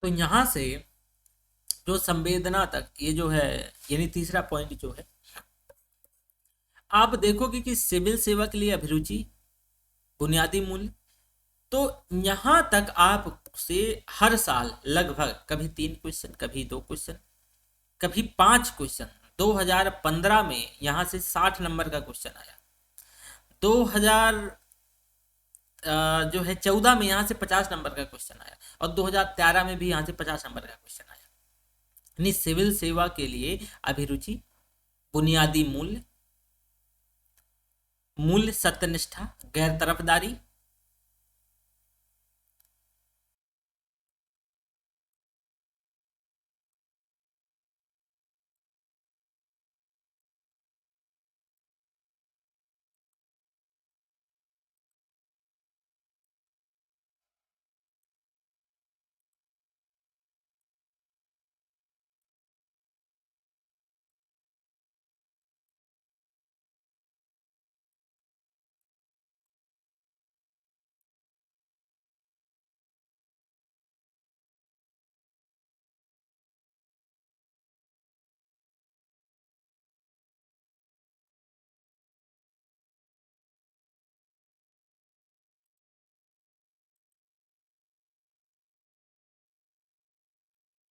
तो यहां से जो संवेदना तक ये जो है, यानी तीसरा पॉइंट जो है, आप देखोगे कि सिविल सेवा के लिए अभिरुचि, बुनियादी मूल्य, तो यहां तक आपसे हर साल लगभग कभी 3 क्वेश्चन, कभी 2 क्वेश्चन, कभी 5 क्वेश्चन। 2015 में यहां से 60 नंबर का क्वेश्चन आया। 2000 जो है 14 में यहां से 50 नंबर का क्वेश्चन आया, और 2013 में भी यहां से 50 नंबर का क्वेश्चन आया। यानी सिविल सेवा के लिए अभिरुचि, बुनियादी मूल्य, मूल्य, सत्यनिष्ठा, गैर तरफदारी,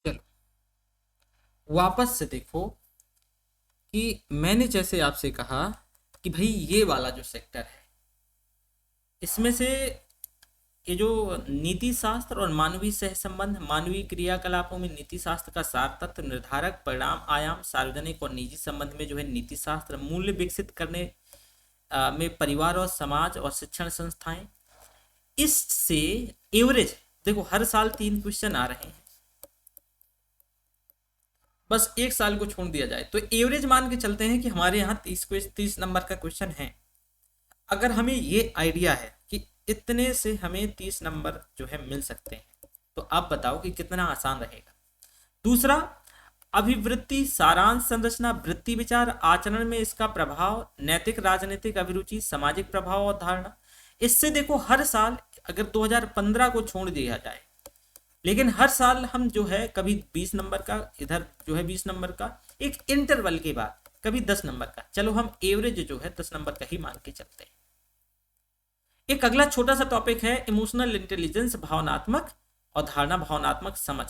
चलो वापस से देखो कि मैंने जैसे आपसे कहा कि भाई ये वाला जो सेक्टर है इसमें से ये जो नीति शास्त्र और मानवीय सह संबंध, मानवीय क्रियाकलापों में नीति शास्त्र का सार तत्व, निर्धारक, परिणाम, आयाम, सार्वजनिक और निजी संबंध में जो है नीति शास्त्र, मूल्य विकसित करने में परिवार और समाज और शिक्षण संस्थाएं, इससे एवरेज देखो हर साल 3 क्वेश्चन आ रहे हैं, बस एक साल को छोड़ दिया जाए तो एवरेज मान के चलते हैं कि हमारे यहाँ 30 नंबर का क्वेश्चन है। अगर हमें ये आइडिया है कि इतने से हमें 30 नंबर जो है मिल सकते हैं, तो आप बताओ कि कितना आसान रहेगा। दूसरा, अभिवृत्ति, सारांश, संरचना, वृत्ति, विचार, आचरण में इसका प्रभाव, नैतिक राजनीतिक अभिरुचि, सामाजिक प्रभाव और धारणा। इससे देखो हर साल अगर 2015 को छोड़ दिया जाए, लेकिन हर साल हम जो है कभी 20 नंबर का, इधर जो है 20 नंबर का, एक इंटरवल के बाद कभी 10 नंबर का, चलो हम एवरेज जो है 10 नंबर का ही मान के चलते हैं। एक अगला छोटा सा टॉपिक है इमोशनल इंटेलिजेंस, भावनात्मक और धारणा भावनात्मक समझ।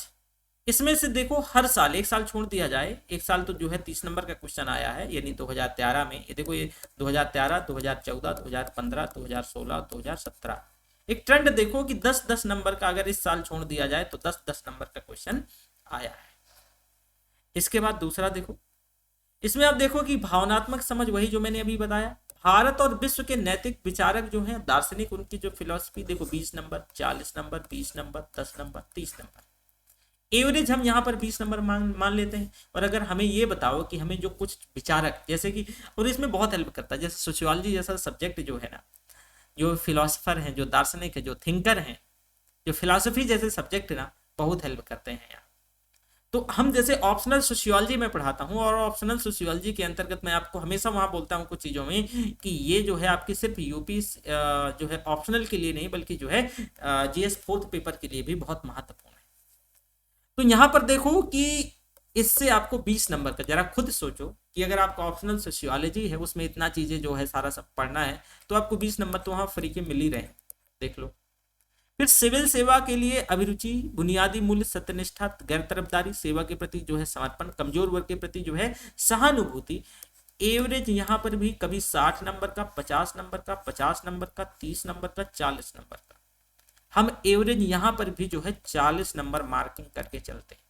इसमें से देखो हर साल, एक साल छोड़ दिया जाए, एक साल तो जो है 30 नंबर का क्वेश्चन आया है, यानी 2013 में। ये देखो, ये 2013, 2014, 2015, 2016, 2017, एक ट्रेंड देखो कि 10-10 नंबर का अगर इस साल छोड़ दिया जाए तो 10-10 नंबर का क्वेश्चन आया है। इसके बाद दूसरा देखो, इसमें आप देखो कि भावनात्मक समझ, वही जो मैंने अभी बताया। भारत और विश्व के नैतिक विचारक जो हैं, दार्शनिक, उनकी जो फिलॉसफी देखो, 20 number, 40 number, 20 number, 10 number, 30 number. Average हम यहाँ पर 20 नंबर मान लेते हैं। और अगर हमें ये बताओ कि हमें जो कुछ विचारक, जैसे कि, और इसमें बहुत हेल्प करता है, जैसे सोशियोलॉजी जैसा सब्जेक्ट जो है ना, जो फिलोसफर हैं, जो दार्शनिक है, जो थिंकर हैं, जो फिलोसफी जैसे सब्जेक्ट ना बहुत हेल्प करते हैं यार। तो हम जैसे ऑप्शनल सोशियोलॉजी में पढ़ाता हूँ, और ऑप्शनल सोशियोलॉजी के अंतर्गत मैं आपको हमेशा वहाँ बोलता हूँ कुछ चीज़ों में कि ये जो है आपकी सिर्फ यूपी जो है ऑप्शनल के लिए नहीं, बल्कि जो है जीएस फोर्थ पेपर के लिए भी बहुत महत्वपूर्ण है। तो यहाँ पर देखो कि इससे आपको 20 नंबर का, जरा खुद सोचो कि अगर आपका ऑप्शनल सोशियोलॉजी है, उसमें इतना चीजें जो है सारा सब पढ़ना है, तो आपको 20 नंबर तो वहाँ फ्री के मिल ही रहे हैं, देख लो। फिर सिविल सेवा के लिए अभिरुचि, बुनियादी मूल्य, सत्यनिष्ठा, गैर तरफदारी, सेवा के प्रति जो है समर्पण, कमजोर वर्ग के प्रति जो है सहानुभूति। एवरेज यहाँ पर भी कभी 60 नंबर का, 50 नंबर का, 50 नंबर का, 30 नंबर का, 40 नंबर का। हम एवरेज यहाँ पर भी जो है 40 नंबर मार्किंग करके चलते हैं।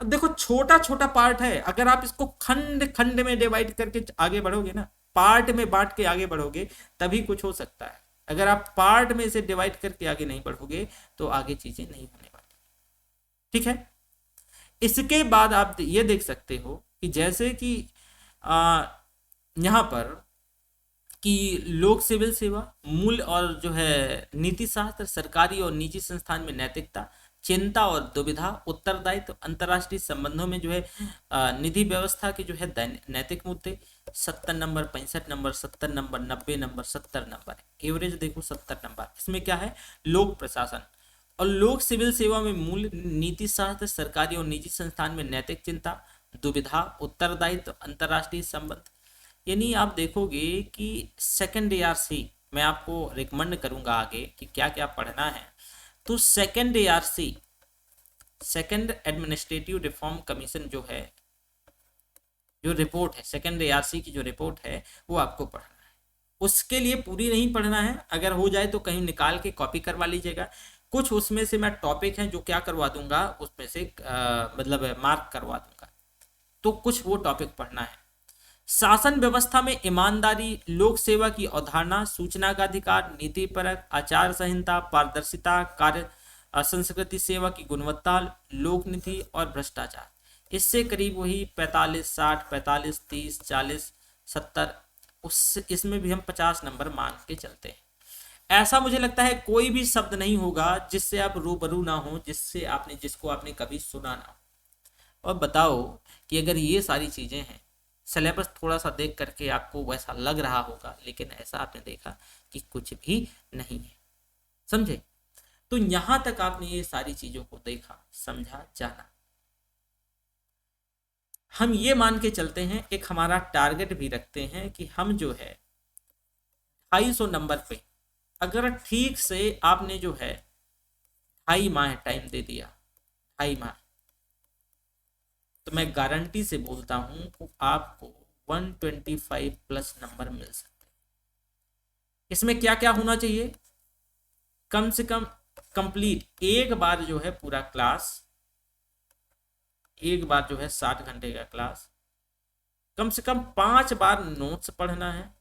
अब देखो छोटा छोटा पार्ट है, अगर आप इसको खंड खंड में डिवाइड करके आगे बढ़ोगे ना, पार्ट में बांट के आगे बढ़ोगे, तभी कुछ हो सकता है। अगर आप पार्ट में इसे डिवाइड करके आगे नहीं बढ़ोगे तो आगे चीजें नहीं होने वाली। ठीक है, इसके बाद आप ये देख सकते हो कि जैसे कि यहाँ पर कि लोक सिविल सेवा, मूल और जो है नीति शास्त्र, सरकारी और निजी संस्थान में नैतिकता, चिंता और दुविधा, उत्तरदायित्व, अंतर्राष्ट्रीय संबंधों में जो है निधि व्यवस्था के जो है नैतिक मुद्दे। 70 number, 65 number, 70 number, 90 number, 70 number, average देखो 70 नंबर। इसमें क्या है, लोक प्रशासन और लोक सिविल सेवा में मूल, नीति शास्त्र, सरकारी और निजी संस्थान में नैतिक चिंता, दुविधा, उत्तरदायित्व, अंतर्राष्ट्रीय संबंध। यानी आप देखोगे कि सेकंड ARC मैं आपको रिकमेंड करूंगा आगे कि क्या क्या पढ़ना है। तो second ARC, second administrative reform commission जो है, जो रिपोर्ट है, सेकंड ARC की जो रिपोर्ट है, वो आपको पढ़ना है। उसके लिए पूरी नहीं पढ़ना है, अगर हो जाए तो कहीं निकाल के कॉपी करवा लीजिएगा। कुछ उसमें से मैं टॉपिक हैं जो क्या करवा दूंगा, उसमें से मतलब मार्क करवा दूंगा, तो कुछ वो टॉपिक पढ़ना है। शासन व्यवस्था में ईमानदारी, लोक सेवा की अवधारणा, सूचना का अधिकार, नीति परक, आचार संहिता, पारदर्शिता, कार्य संस्कृति, सेवा की गुणवत्ता, लोक नीति और भ्रष्टाचार। इससे करीब वही 45, 60, 45, 30, 40, 70, उस इसमें भी हम 50 नंबर मान के चलते हैं। ऐसा मुझे लगता है कोई भी शब्द नहीं होगा जिससे आप रूबरू ना हो, जिसको आपने कभी सुना ना हो। और बताओ कि अगर ये सारी चीजें हैं, सिलेबस थोड़ा सा देख करके आपको वैसा लग रहा होगा, लेकिन ऐसा आपने देखा कि कुछ भी नहीं है, समझे। तो यहां तक आपने ये सारी चीजों को देखा, समझा, जाना। हम ये मान के चलते हैं, एक हमारा टारगेट भी रखते हैं कि हम जो है 250 नंबर पे, अगर ठीक से आपने जो है 2.5 माह टाइम दे दिया, 2.5 माह, तो मैं गारंटी से बोलता हूं कि आपको 125 प्लस नंबर मिल सकते हैं। इसमें क्या क्या होना चाहिए, कम से कम कंप्लीट एक बार जो है पूरा क्लास, एक बार जो है 60 घंटे का क्लास, कम से कम 5 बार नोट्स पढ़ना है,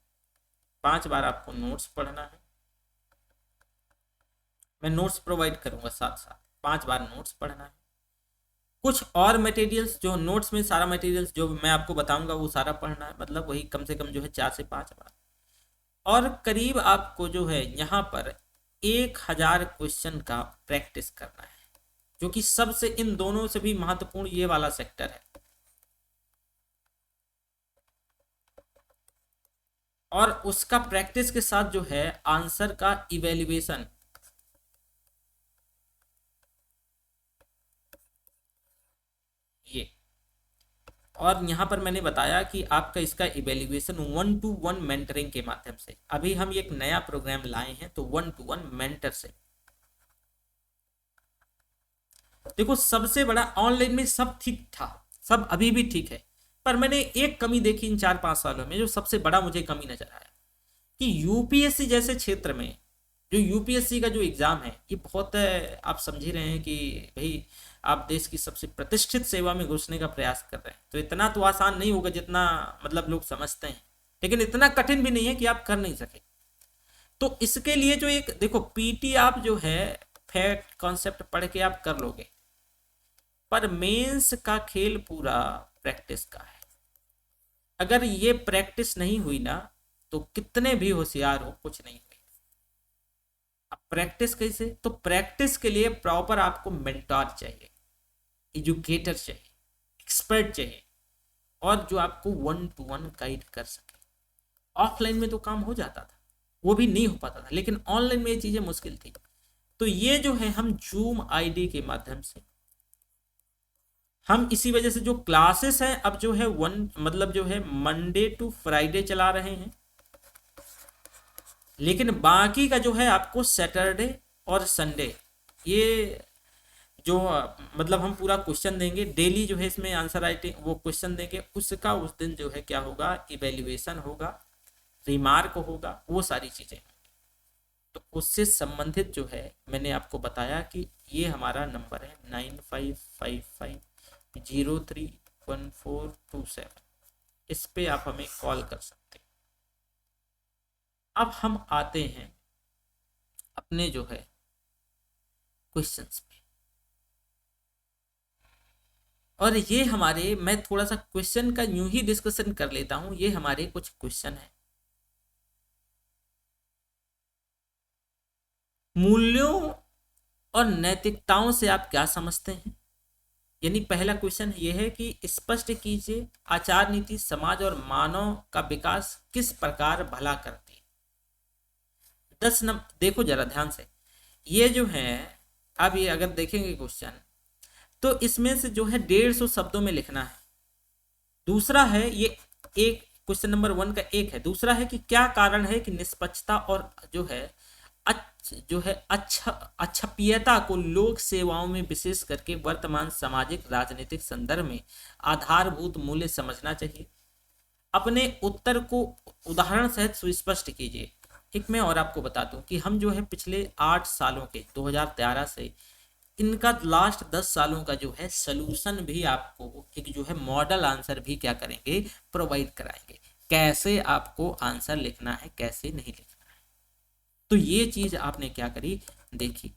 5 बार आपको नोट्स पढ़ना है। मैं नोट्स प्रोवाइड करूंगा साथ साथ, 5 बार नोट्स पढ़ना है। कुछ और मटेरियल्स, जो नोट्स में सारा मटेरियल्स जो मैं आपको बताऊंगा वो सारा पढ़ना है, मतलब वही कम से कम जो है 4 से 5 बार। और करीब आपको जो है यहाँ पर 1000 क्वेश्चन का प्रैक्टिस करना है, जो कि सबसे, इन दोनों से भी महत्वपूर्ण ये वाला सेक्टर है। और उसका प्रैक्टिस के साथ जो है आंसर का इवेल्युएशन, ये, और यहाँ पर मैंने बताया कि आपका इसका इवेल्युएशन 1-to-1 मेंटरिंग के माध्यम से। अभी हम एक नया प्रोग्राम लाए हैं, तो 1-to-1 मेंटर से। देखो सबसे बड़ा, ऑनलाइन में सब ठीक था, सब अभी भी ठीक है, पर मैंने एक कमी देखी इन 4-5 सालों में, जो सबसे बड़ा मुझे कमी नजर आया कि यूपीएससी जैसे क्षेत्र में, जो यूपीएससी का जो एग्जाम है ये बहुत आप समझ ही रहे हैं कि भाई आप देश की सबसे प्रतिष्ठित सेवा में घुसने का प्रयास कर रहे हैं, तो इतना तो आसान नहीं होगा जितना मतलब लोग समझते हैं, लेकिन इतना कठिन भी नहीं है कि आप कर नहीं सके। तो इसके लिए जो एक देखो पीटी आप जो है फैक्ट कॉन्सेप्ट पढ़ के आप कर लोगे, पर मेंस का खेल पूरा प्रैक्टिस का है। अगर ये प्रैक्टिस नहीं हुई ना तो कितने भी होशियार हो कुछ नहीं हुई। अब प्रैक्टिस कैसे, तो प्रैक्टिस के लिए प्रॉपर आपको मेंटर चाहिए, एजुकेटर चाहिए, एक्सपर्ट चाहिए, और जो आपको 1-to-1 गाइड कर सके। ऑफलाइन में तो काम हो जाता था, वो भी नहीं हो पाता था, लेकिन ऑनलाइन में ये चीजें मुश्किल थी। तो ये जो है हम जूम आईडी के माध्यम से, हम इसी वजह से जो क्लासेस हैं अब जो है मतलब जो है मंडे टू फ्राइडे चला रहे हैं, लेकिन बाकी का जो है आपको सैटरडे और संडे, ये जो मतलब हम पूरा क्वेश्चन देंगे डेली, जो है इसमें आंसर राइटिंग वो क्वेश्चन देंगे, उसका उस दिन जो है क्या होगा, इवेल्युएशन होगा, रिमार्क होगा, वो सारी चीजें। तो उससे संबंधित जो है मैंने आपको बताया कि ये हमारा नंबर है 9555031427, इस पे आप हमें कॉल कर सकते हैं। अब हम आते हैं अपने जो है क्वेश्चंस पे, और ये हमारे, मैं थोड़ा सा क्वेश्चन का यूं ही डिस्कशन कर लेता हूं, ये हमारे कुछ क्वेश्चन है। मूल्यों और नैतिकताओं से आप क्या समझते हैं? यानी पहला क्वेश्चन ये है कि स्पष्ट कीजिए आचार नीति समाज और मानव का विकास किस प्रकार भला करती है। 10 नंबर देखो जरा ध्यान से, ये जो है अब ये अगर देखेंगे क्वेश्चन, तो इसमें से जो है 150 शब्दों में लिखना है। दूसरा है ये एक क्वेश्चन नंबर 1 का एक है, दूसरा है कि क्या कारण है कि निष्पक्षता और जो है अच्छपियता को लोक सेवाओं में विशेष करके वर्तमान सामाजिक राजनीतिक संदर्भ में आधारभूत मूल्य समझना चाहिए। अपने उत्तर को उदाहरण सहित सुस्पष्ट कीजिए। एक मैं और आपको बता दूं कि हम जो है पिछले 8 सालों के 2013 से इनका लास्ट 10 सालों का जो है सलूशन भी आपको एक जो है मॉडल आंसर भी क्या करेंगे, प्रोवाइड कराएंगे, कैसे आपको आंसर लिखना है कैसे नहीं लिखना है। तो ये चीज आपने क्या करी देखी।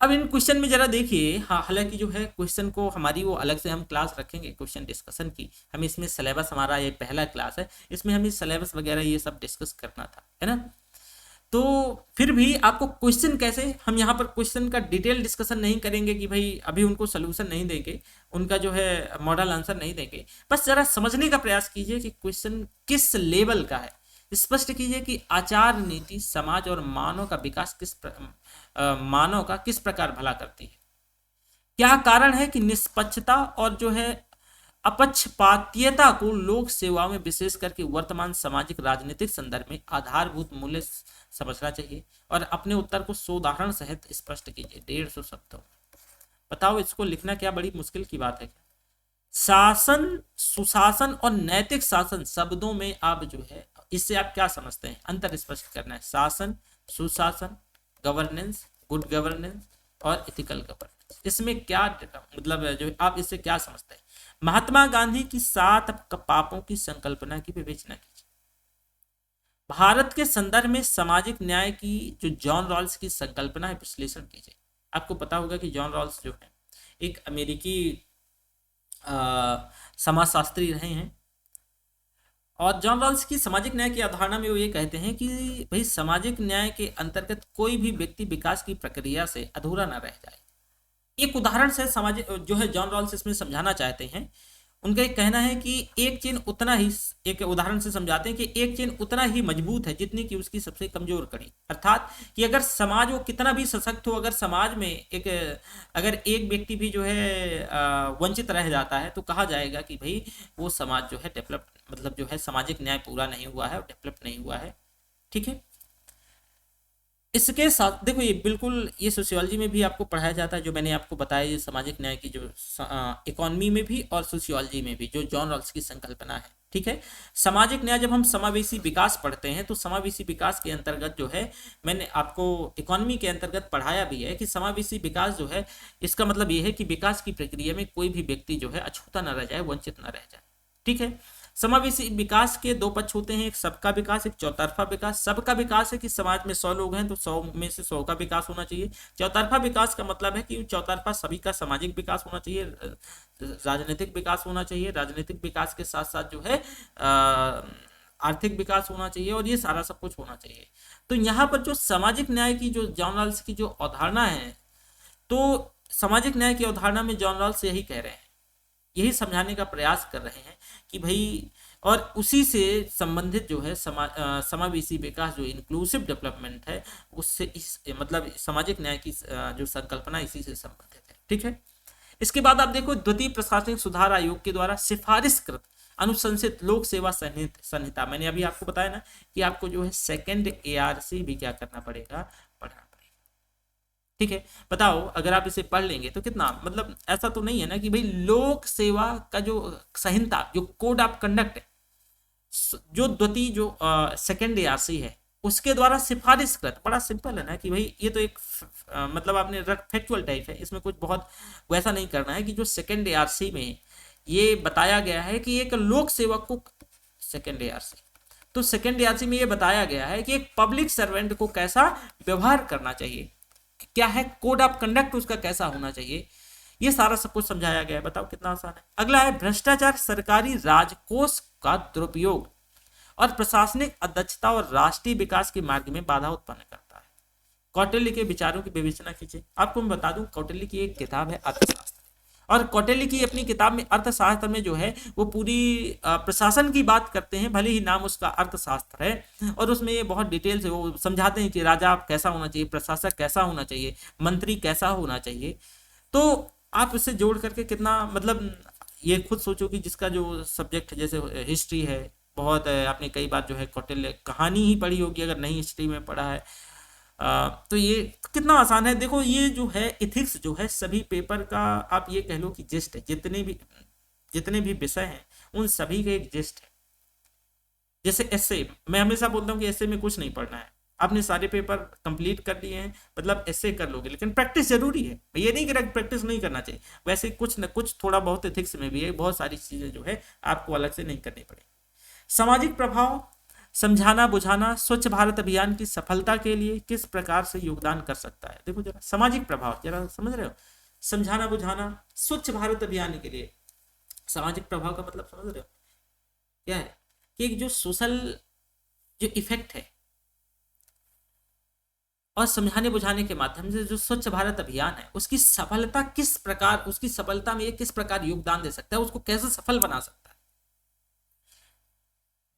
अब इन क्वेश्चन में जरा देखिए, हाँ हालांकि जो है क्वेश्चन को हमारी वो अलग से हम क्लास रखेंगे क्वेश्चन डिस्कशन की, हम इसमें सिलेबस, हमारा ये पहला क्लास है, इसमें हमें सिलेबस वगैरह ये सब डिस्कस करना था, है ना। तो फिर भी आपको क्वेश्चन कैसे, हम यहाँ पर क्वेश्चन का डिटेल डिस्कशन नहीं करेंगे कि भाई अभी उनको सोल्यूशन नहीं देंगे, उनका जो है मॉडल आंसर नहीं देंगे, बस जरा समझने का प्रयास कीजिए कि क्वेश्चन किस लेवल का है। स्पष्ट कीजिए कि आचार नीति समाज और मानव का विकास मानव का किस प्रकार भला करती है। क्या कारण है कि निष्पक्षता और जो है अपक्षपातीयता को लोक सेवा में विशेष करके वर्तमान सामाजिक राजनीतिक संदर्भ में आधारभूत मूल्य समझना चाहिए। और अपने उत्तर को सोदाहरण सहित स्पष्ट कीजिए 150 शब्दों। बताओ इसको लिखना क्या बड़ी मुश्किल की बात है क्या? शासन, सुशासन और नैतिक शासन शब्दों में आप जो है इससे आप क्या समझते हैं, अंतर स्पष्ट करना है। शासन, सुशासन, गवर्नेंस, गुड गवर्नेंस और इथिकल गवर्नेंस, इसमें क्या मतलब जो आप इससे क्या समझते हैं। महात्मा गांधी की 7 पापों की संकल्पना की विवेचना कीजिए। भारत के संदर्भ में सामाजिक न्याय की जो जॉन रॉल्स की संकल्पना है विश्लेषण कीजिए। आपको पता होगा कि जॉन रॉल्स जो है एक अमेरिकी समाजशास्त्री रहे हैं, और जॉन रॉल्स की सामाजिक न्याय की अवधारणा में वो ये कहते हैं कि भाई सामाजिक न्याय के अंतर्गत कोई भी व्यक्ति विकास की प्रक्रिया से अधूरा न रह जाए। एक उदाहरण से सामाजिक जो है जॉन रॉल्स इसमें समझाना चाहते हैं। उनका एक कहना है कि एक चेन उतना ही, एक उदाहरण से समझाते हैं कि एक चेन उतना ही मजबूत है जितनी कि उसकी सबसे कमजोर कड़ी। अर्थात कि अगर समाज वो कितना भी सशक्त हो, अगर समाज में अगर एक व्यक्ति भी जो है वंचित रह जाता है तो कहा जाएगा कि भाई वो समाज जो है डेवलप, मतलब जो है सामाजिक न्याय पूरा नहीं हुआ है और डेवलप नहीं हुआ है। ठीक है। इसके साथ देखो, ये बिल्कुल ये सोशियोलॉजी में भी आपको पढ़ाया जाता है, जो मैंने आपको बताया, ये सामाजिक न्याय की जो इकोनॉमी में भी और सोशियोलॉजी में भी जो जॉन रॉल्स की संकल्पना है, ठीक है। सामाजिक न्याय, जब हम समावेशी विकास पढ़ते हैं तो समावेशी विकास के अंतर्गत जो है, मैंने आपको इकोनॉमी के अंतर्गत पढ़ाया भी है कि समावेशी विकास जो है, इसका मतलब ये है कि विकास की प्रक्रिया में कोई भी व्यक्ति जो है अछूता न रह जाए, वंचित न रह जाए, ठीक है। समावेशी विकास के दो पक्ष होते हैं, एक सबका विकास, एक चौतरफा विकास। सबका विकास है कि समाज में 100 लोग हैं तो 100 में से 100 का विकास होना चाहिए। चौतरफा विकास का मतलब है कि चौतरफा सभी का सामाजिक विकास होना चाहिए, राजनीतिक विकास होना चाहिए, राजनीतिक विकास के साथ साथ जो है आर्थिक विकास होना चाहिए, और ये सारा सब कुछ होना चाहिए। तो यहाँ पर जो सामाजिक न्याय की जो जॉन रॉल्स की जो अवधारणा है, तो सामाजिक न्याय की अवधारणा में जॉन रॉल्स यही कह रहे हैं, यही समझाने का प्रयास कर रहे हैं कि भाई, और उसी से संबंधित जो है समावेशी विकास, जो इंक्लूसिव डेवलपमेंट है, उससे इस मतलब सामाजिक न्याय की जो संकल्पना इसी से संबंधित है, ठीक है। इसके बाद आप देखो, द्वितीय प्रशासनिक सुधार आयोग के द्वारा सिफारिशकृत अनुशंसित लोक सेवा संहिता, मैंने अभी आपको बताया ना कि आपको जो है सेकंड ARC भी क्या करना पड़ेगा, पढ़ना पड़ेगा, ठीक है। बताओ, अगर आप इसे पढ़ लेंगे तो कितना, मतलब ऐसा तो नहीं है ना कि भाई लोक सेवा का जो संहिता, जो कोड ऑफ कंडक्ट है, जो द्वितीय जो सेकंड ARC है, उसके द्वारा सिफारिश कर, बड़ा सिंपल है ना कि भाई ये तो एक मतलब आपने फैक्चुअल टाइप है, इसमें कुछ बहुत वैसा नहीं करना है कि जो सेकंड ARC में ये बताया गया है कि एक लोक सेवक को, सेकंड ARC, तो सेकंड ARC में ये बताया गया है कि एक पब्लिक सर्वेंट को कैसा व्यवहार करना चाहिए, क्या है कोड ऑफ कंडक्ट उसका कैसा होना चाहिए, ये सारा सब कुछ समझाया गया है। बताओ कितना आसान है। अगला है भ्रष्टाचार सरकारी राजकोष का दुरुपयोग और प्रशासनिक अदक्षता और राष्ट्रीय विकास के मार्ग में बाधा उत्पन्न करता है। कौटिल्य के विचारों की विवेचना कीजिए। आपको मैं बता दूं, कौटिल्य की एक किताब है अर्थशास्त्र, और कौटिल्य की अपनी किताब में अर्थशास्त्र में जो है वो पूरी प्रशासन की बात करते हैं, भले ही नाम उसका अर्थशास्त्र है, और उसमें ये बहुत डिटेल से वो समझाते हैं कि राजा कैसा होना चाहिए, प्रशासक कैसा होना चाहिए, मंत्री कैसा होना चाहिए। तो आप इससे जोड़ करके कितना, मतलब ये खुद सोचो कि जिसका जो सब्जेक्ट है, जैसे हिस्ट्री है, बहुत आपने कई बार जो है कौटिल्य कहानी ही पढ़ी होगी, अगर नहीं हिस्ट्री में पढ़ा है, तो ये कितना आसान है। देखो, ये जो है इथिक्स जो है सभी पेपर का, आप ये कह लो कि जिस्ट है, जितने भी विषय हैं उन सभी का एक जिस्ट है। जैसे एसए, मैं हमेशा बोलता हूँ कि एसए में कुछ नहीं पढ़ना है, आपने सारे पेपर कंप्लीट कर लिए हैं, मतलब ऐसे कर लोगे, लेकिन प्रैक्टिस जरूरी है, ये नहीं कि प्रैक्टिस नहीं करना चाहिए, वैसे कुछ न कुछ थोड़ा बहुत एथिक्स में भी है, बहुत सारी चीजें जो है आपको अलग से नहीं करनी पड़ेगी। सामाजिक प्रभाव, समझाना बुझाना स्वच्छ भारत अभियान की सफलता के लिए किस प्रकार से योगदान कर सकता है। देखो जरा सामाजिक प्रभाव, जरा समझ रहे हो, समझाना बुझाना स्वच्छ भारत अभियान के लिए, सामाजिक प्रभाव का मतलब समझ रहे हो क्या है, कि एक जो सोशल जो इफेक्ट है, और समझाने बुझाने के माध्यम से जो स्वच्छ भारत अभियान है उसकी सफलता किस प्रकार, उसकी सफलता में ये किस प्रकार योगदान दे सकता है, उसको कैसे सफल बना सकता है।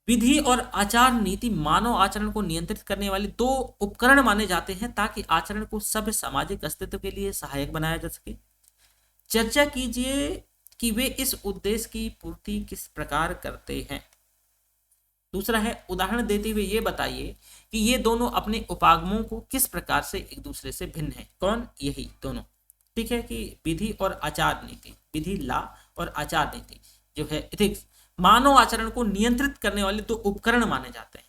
विधि और आचार नीति मानव आचरण को नियंत्रित करने वाले दो उपकरण माने जाते हैं ताकि आचरण को सभ्य सामाजिक अस्तित्व के लिए सहायक बनाया जा सके। चर्चा कीजिए कि वे इस उद्देश्य की पूर्ति किस प्रकार करते हैं। दूसरा है, उदाहरण देते हुए ये बताइए कि ये दोनों अपने उपागमों को किस प्रकार से एक दूसरे से भिन्न है। कौन, यही दोनों, ठीक है, कि विधि और आचार नीति, विधि ला और आचार नीति जो है एथिक्स, मानव आचरण को नियंत्रित करने वाले दो उपकरण माने जाते हैं।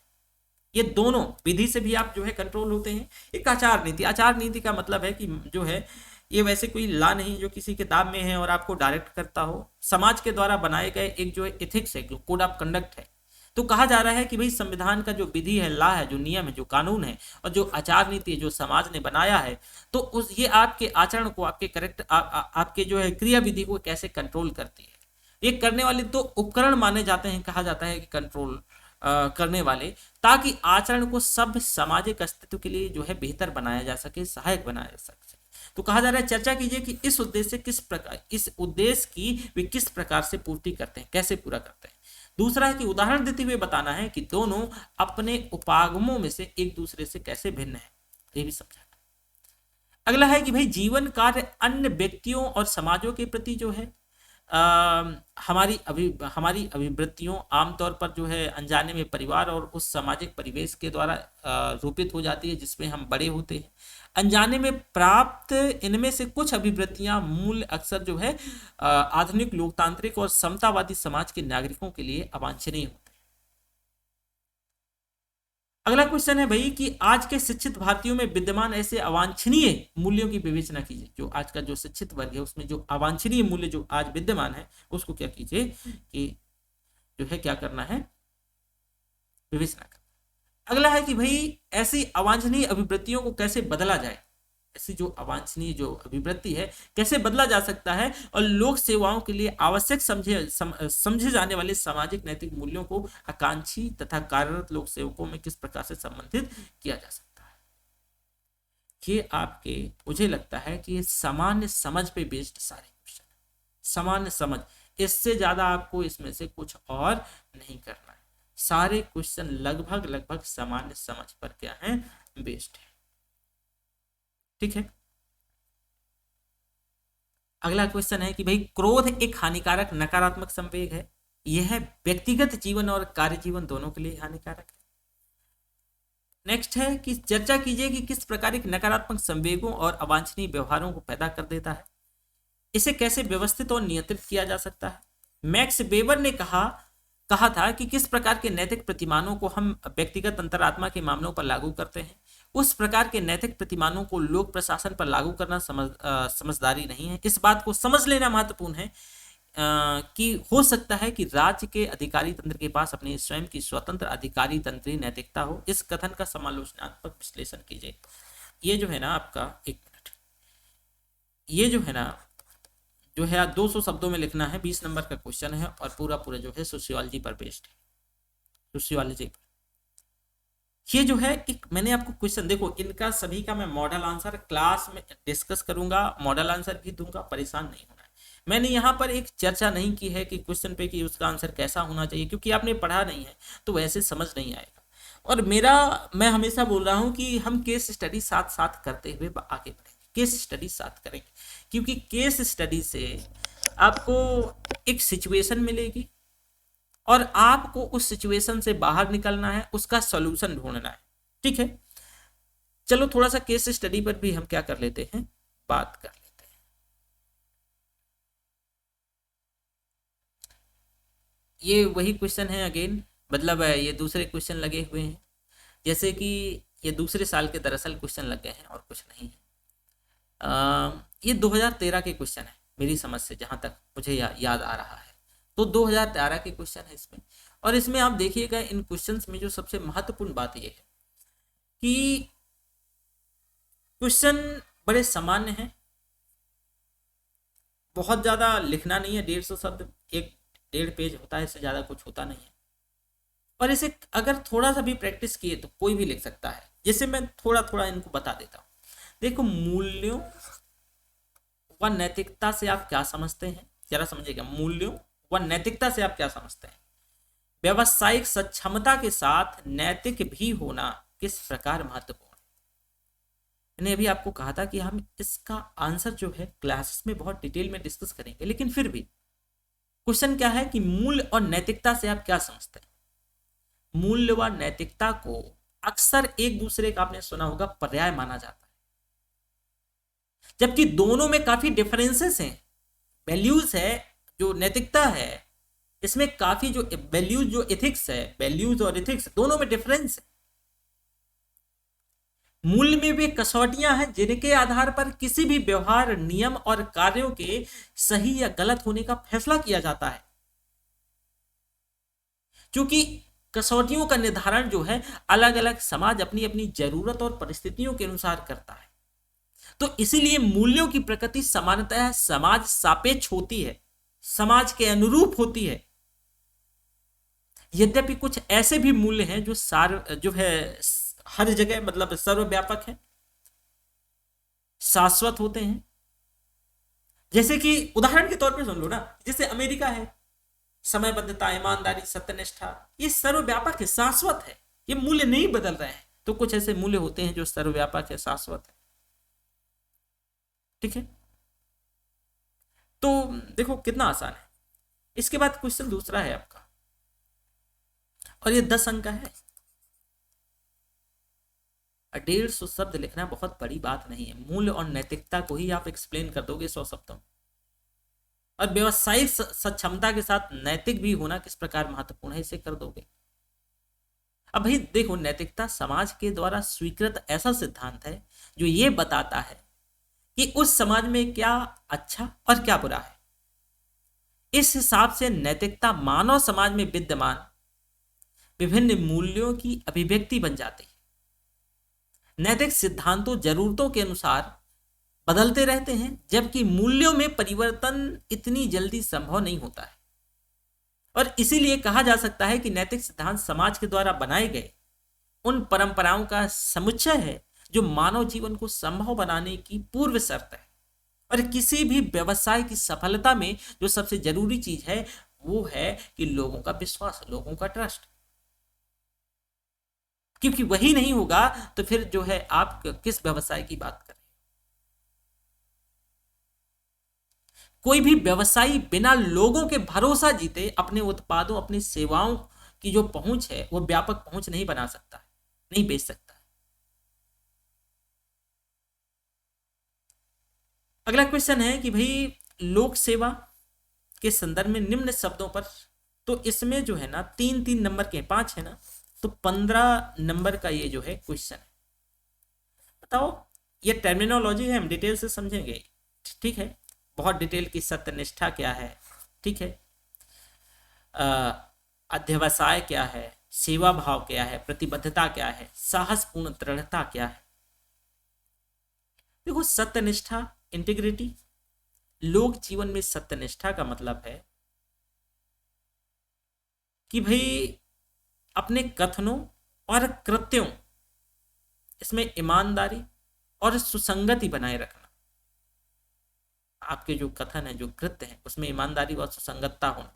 ये दोनों, विधि से भी आप जो है कंट्रोल होते हैं, एक आचार नीति, आचार नीति का मतलब है कि जो है ये वैसे कोई ला नहीं जो किसी किताब में है और आपको डायरेक्ट करता हो, समाज के द्वारा बनाए गए एक जो एथिक्स है, जो कोड ऑफ कंडक्ट है। तो कहा जा रहा है कि भाई संविधान का जो विधि है, ला है, जो नियम है, जो कानून है, और जो आचार नीति है जो समाज ने बनाया है, तो उस ये आपके आचरण को, आपके करेक्ट आपके जो है क्रिया विधि को कैसे कंट्रोल करती है। ये करने वाले दो उपकरण माने जाते हैं, कहा जाता है कि कंट्रोल करने वाले, ताकि आचरण को सभ्य सामाजिक अस्तित्व के लिए जो है बेहतर बनाया जा सके, सहायक बनाया जा सके। तो कहा जा रहा है, चर्चा कीजिए कि इस उद्देश्य किस प्रकार, इस उद्देश्य की वे किस प्रकार से पूर्ति करते हैं, कैसे पूरा करते हैं। दूसरा है कि उदाहरण देते हुए बताना है कि दोनों अपने उपागमों में से एक दूसरे से कैसे भिन्न है, ये भी समझाना। अगला है कि भाई जीवन कार्य अन्य व्यक्तियों और समाजों के प्रति जो है हमारी अभिवृत्तियों आमतौर पर जो है अनजाने में परिवार और उस सामाजिक परिवेश के द्वारा रूपित हो जाती है जिसमें हम बड़े होते हैं। अनजाने में प्राप्त इनमें से कुछ अभिवृत्तियां मूल अक्सर जो है आधुनिक लोकतांत्रिक और समतावादी समाज के नागरिकों के लिए अवांछनीय होते हैं। अगला क्वेश्चन है भाई कि आज के शिक्षित भारतीयों में विद्यमान ऐसे अवांछनीय मूल्यों की विवेचना कीजिए। जो आज का जो शिक्षित वर्ग है उसमें जो अवांछनीय मूल्य जो आज विद्यमान है उसको क्या कीजिए कि जो है क्या करना है, विवेचना करना। अगला है कि भाई ऐसी अवांछनीय अभिवृत्तियों को कैसे बदला जाए। ऐसी जो अवांछनीय जो अभिवृत्ति है कैसे बदला जा सकता है और लोक सेवाओं के लिए आवश्यक समझे जाने वाले सामाजिक नैतिक मूल्यों को आकांक्षी तथा कार्यरत लोक सेवकों में किस प्रकार से संबंधित किया जा सकता है। ये आपके मुझे लगता है कि ये सामान्य समझ पे बेस्ड सारे क्वेश्चन, सामान्य समझ, इससे ज्यादा आपको इसमें से कुछ और नहीं करना है। सारे क्वेश्चन लगभग सामान्य समझ पर क्या है, बेस्ड है। ठीक है। अगला क्वेश्चन है कि भाई क्रोध एक हानिकारक नकारात्मक संवेग है, यह व्यक्तिगत जीवन और कार्य जीवन दोनों के लिए हानिकारक है। नेक्स्ट है कि चर्चा कीजिए कि किस प्रकार एक नकारात्मक संवेगों और अवांछनीय व्यवहारों को पैदा कर देता है, इसे कैसे व्यवस्थित और नियंत्रित किया जा सकता है। मैक्स वेबर ने कहा था कि किस प्रकार के नैतिक प्रतिमानों को हम व्यक्तिगत अंतरात्मा के मामलों पर लागू करते हैं, उस प्रकार के नैतिक प्रतिमानों को लोक प्रशासन पर लागू करना समझदारी नहीं है। इस बात को समझ लेना महत्वपूर्ण है कि हो सकता है कि राज्य के अधिकारी तंत्र के पास अपने स्वयं की स्वतंत्र अधिकारी तंत्रीय नैतिकता हो। इस कथन का समालोचनात्मक विश्लेषण कीजिए। ये जो है ना आपका, एक मिनट, ये जो है ना जो है 200 शब्दों में लिखना है, 20 नंबर का क्वेश्चन है और पूरा जो है सोशियोलॉजी पर बेस्ड है, सोशियोलॉजी पर। ये जो है एक मैंने आपको क्वेश्चन, देखो इनका सभी का मैं मॉडल आंसर क्लास में डिस्कस करूंगा, मॉडल आंसर भी दूंगा, परेशान नहीं होना है। मैंने यहाँ पर एक चर्चा नहीं की है कि क्वेश्चन पे कि उसका आंसर कैसा होना चाहिए, क्योंकि आपने पढ़ा नहीं है तो वैसे समझ नहीं आएगा। और मैं हमेशा बोल रहा हूँ कि हम केस स्टडी साथ साथ करते हुए आगे बढ़ेंगे, केस स्टडी साथ करेंगे, क्योंकि केस स्टडी से आपको एक सिचुएशन मिलेगी और आपको उस सिचुएशन से बाहर निकलना है, उसका सॉल्यूशन ढूंढना है। ठीक है, चलो थोड़ा सा केस स्टडी पर भी हम क्या कर लेते हैं, बात कर लेते हैं। ये वही क्वेश्चन है अगेन, मतलब ये दूसरे क्वेश्चन लगे हुए हैं, जैसे कि ये दूसरे साल के दरअसल क्वेश्चन लगे हैं और कुछ नहीं है। ये 2013 के क्वेश्चन है मेरी समझ से, जहां तक मुझे याद आ रहा है, तो 2013 के क्वेश्चन है इसमें। और इसमें आप देखिएगा इन क्वेश्चंस में जो सबसे महत्वपूर्ण बात यह है कि क्वेश्चन बड़े सामान्य हैं, बहुत ज्यादा लिखना नहीं है, 150 शब्द, 1.5 पेज होता है, इससे ज्यादा कुछ होता नहीं है। और इसे अगर थोड़ा सा भी प्रैक्टिस किए तो कोई भी लिख सकता है। जैसे मैं थोड़ा इनको बता देता हूँ। देखो, मूल्यों व नैतिकता से आप क्या समझते हैं, जरा समझिएगा। मूल्यों व नैतिकता से आप क्या समझते हैं? व्यावसायिक सक्षमता के साथ नैतिक भी होना किस प्रकार महत्वपूर्ण है? मैंने अभी आपको कहा था कि हम इसका आंसर जो है क्लासेस में बहुत डिटेल में डिस्कस करेंगे, लेकिन फिर भी क्वेश्चन क्या है कि मूल्य और नैतिकता से आप क्या समझते हैं? मूल्य व नैतिकता को अक्सर एक दूसरे का, आपने सुना होगा, पर्याय माना जाता है, जबकि दोनों में काफी डिफरेंसेस हैं। वैल्यूज है, जो नैतिकता है, इसमें काफी जो वैल्यूज, जो एथिक्स है, वैल्यूज और एथिक्स दोनों में डिफरेंस है। मूल्य में भी कसौटियां हैं जिनके आधार पर किसी भी व्यवहार, नियम और कार्यों के सही या गलत होने का फैसला किया जाता है। क्योंकि कसौटियों का निर्धारण जो है अलग अलग समाज अपनी अपनी जरूरत और परिस्थितियों के अनुसार करता है, तो इसीलिए मूल्यों की प्रकृति सामान्यतः समाज सापेक्ष होती है, समाज के अनुरूप होती है। यद्यपि कुछ ऐसे भी मूल्य हैं जो है हर जगह, मतलब सर्वव्यापक है, शाश्वत होते हैं। जैसे कि उदाहरण के तौर पर सुन लो ना, जैसे अमेरिका है, समयबद्धता, ईमानदारी, सत्यनिष्ठा, ये सर्वव्यापक है, शाश्वत है, ये मूल्य नहीं बदल रहे हैं। तो कुछ ऐसे मूल्य होते हैं जो सर्वव्यापक है, शाश्वत है। ठीक है। तो देखो कितना आसान है। इसके बाद क्वेश्चन दूसरा है आपका, और ये 10 अंक का है। 150 शब्द लिखना बहुत बड़ी बात नहीं है। मूल्य और नैतिकता को ही आप एक्सप्लेन कर दोगे 100 शब्दों में। और व्यवसायिक सक्षमता के साथ नैतिक भी होना किस प्रकार महत्वपूर्ण है, इसे कर दोगे। अब भाई देखो, नैतिकता समाज के द्वारा स्वीकृत ऐसा सिद्धांत है जो ये बताता है कि उस समाज में क्या अच्छा और क्या बुरा है। इस हिसाब से नैतिकता मानव समाज में विद्यमान विभिन्न मूल्यों की अभिव्यक्ति बन जाती है। नैतिक सिद्धांतों जरूरतों के अनुसार बदलते रहते हैं, जबकि मूल्यों में परिवर्तन इतनी जल्दी संभव नहीं होता है। और इसीलिए कहा जा सकता है कि नैतिक सिद्धांत समाज के द्वारा बनाए गए उन परंपराओं का समुच्चय है जो मानव जीवन को संभव बनाने की पूर्व शर्त है। और किसी भी व्यवसाय की सफलता में जो सबसे जरूरी चीज है वो है कि लोगों का विश्वास, लोगों का ट्रस्ट। क्योंकि वही नहीं होगा तो फिर जो है आप किस व्यवसाय की बात करें। कोई भी व्यवसायी बिना लोगों के भरोसा जीते अपने उत्पादों, अपनी सेवाओं की जो पहुंच है वो व्यापक पहुंच नहीं बना सकता है, नहीं बेच सकता है। अगला क्वेश्चन है कि भाई लोक सेवा के संदर्भ में निम्न शब्दों पर, तो इसमें जो है ना 3-3 नंबर के 5 है ना, तो 15 नंबर का ये जो है क्वेश्चन है। बताओ, ये टर्मिनोलॉजी है, हम डिटेल से समझेंगे, ठीक है। बहुत डिटेल की सत्यनिष्ठा क्या है, ठीक है, अध्यवसाय क्या है, सेवा भाव क्या है, प्रतिबद्धता क्या है, साहसपूर्ण दृढ़ता क्या है। देखो, सत्यनिष्ठा, इंटीग्रिटी, लोक जीवन में सत्यनिष्ठा का मतलब है कि भाई अपने कथनों और कृत्यों, इसमें ईमानदारी और सुसंगति बनाए रखना। आपके जो कथन है, जो कृत्य है, उसमें ईमानदारी और सुसंगतता होना।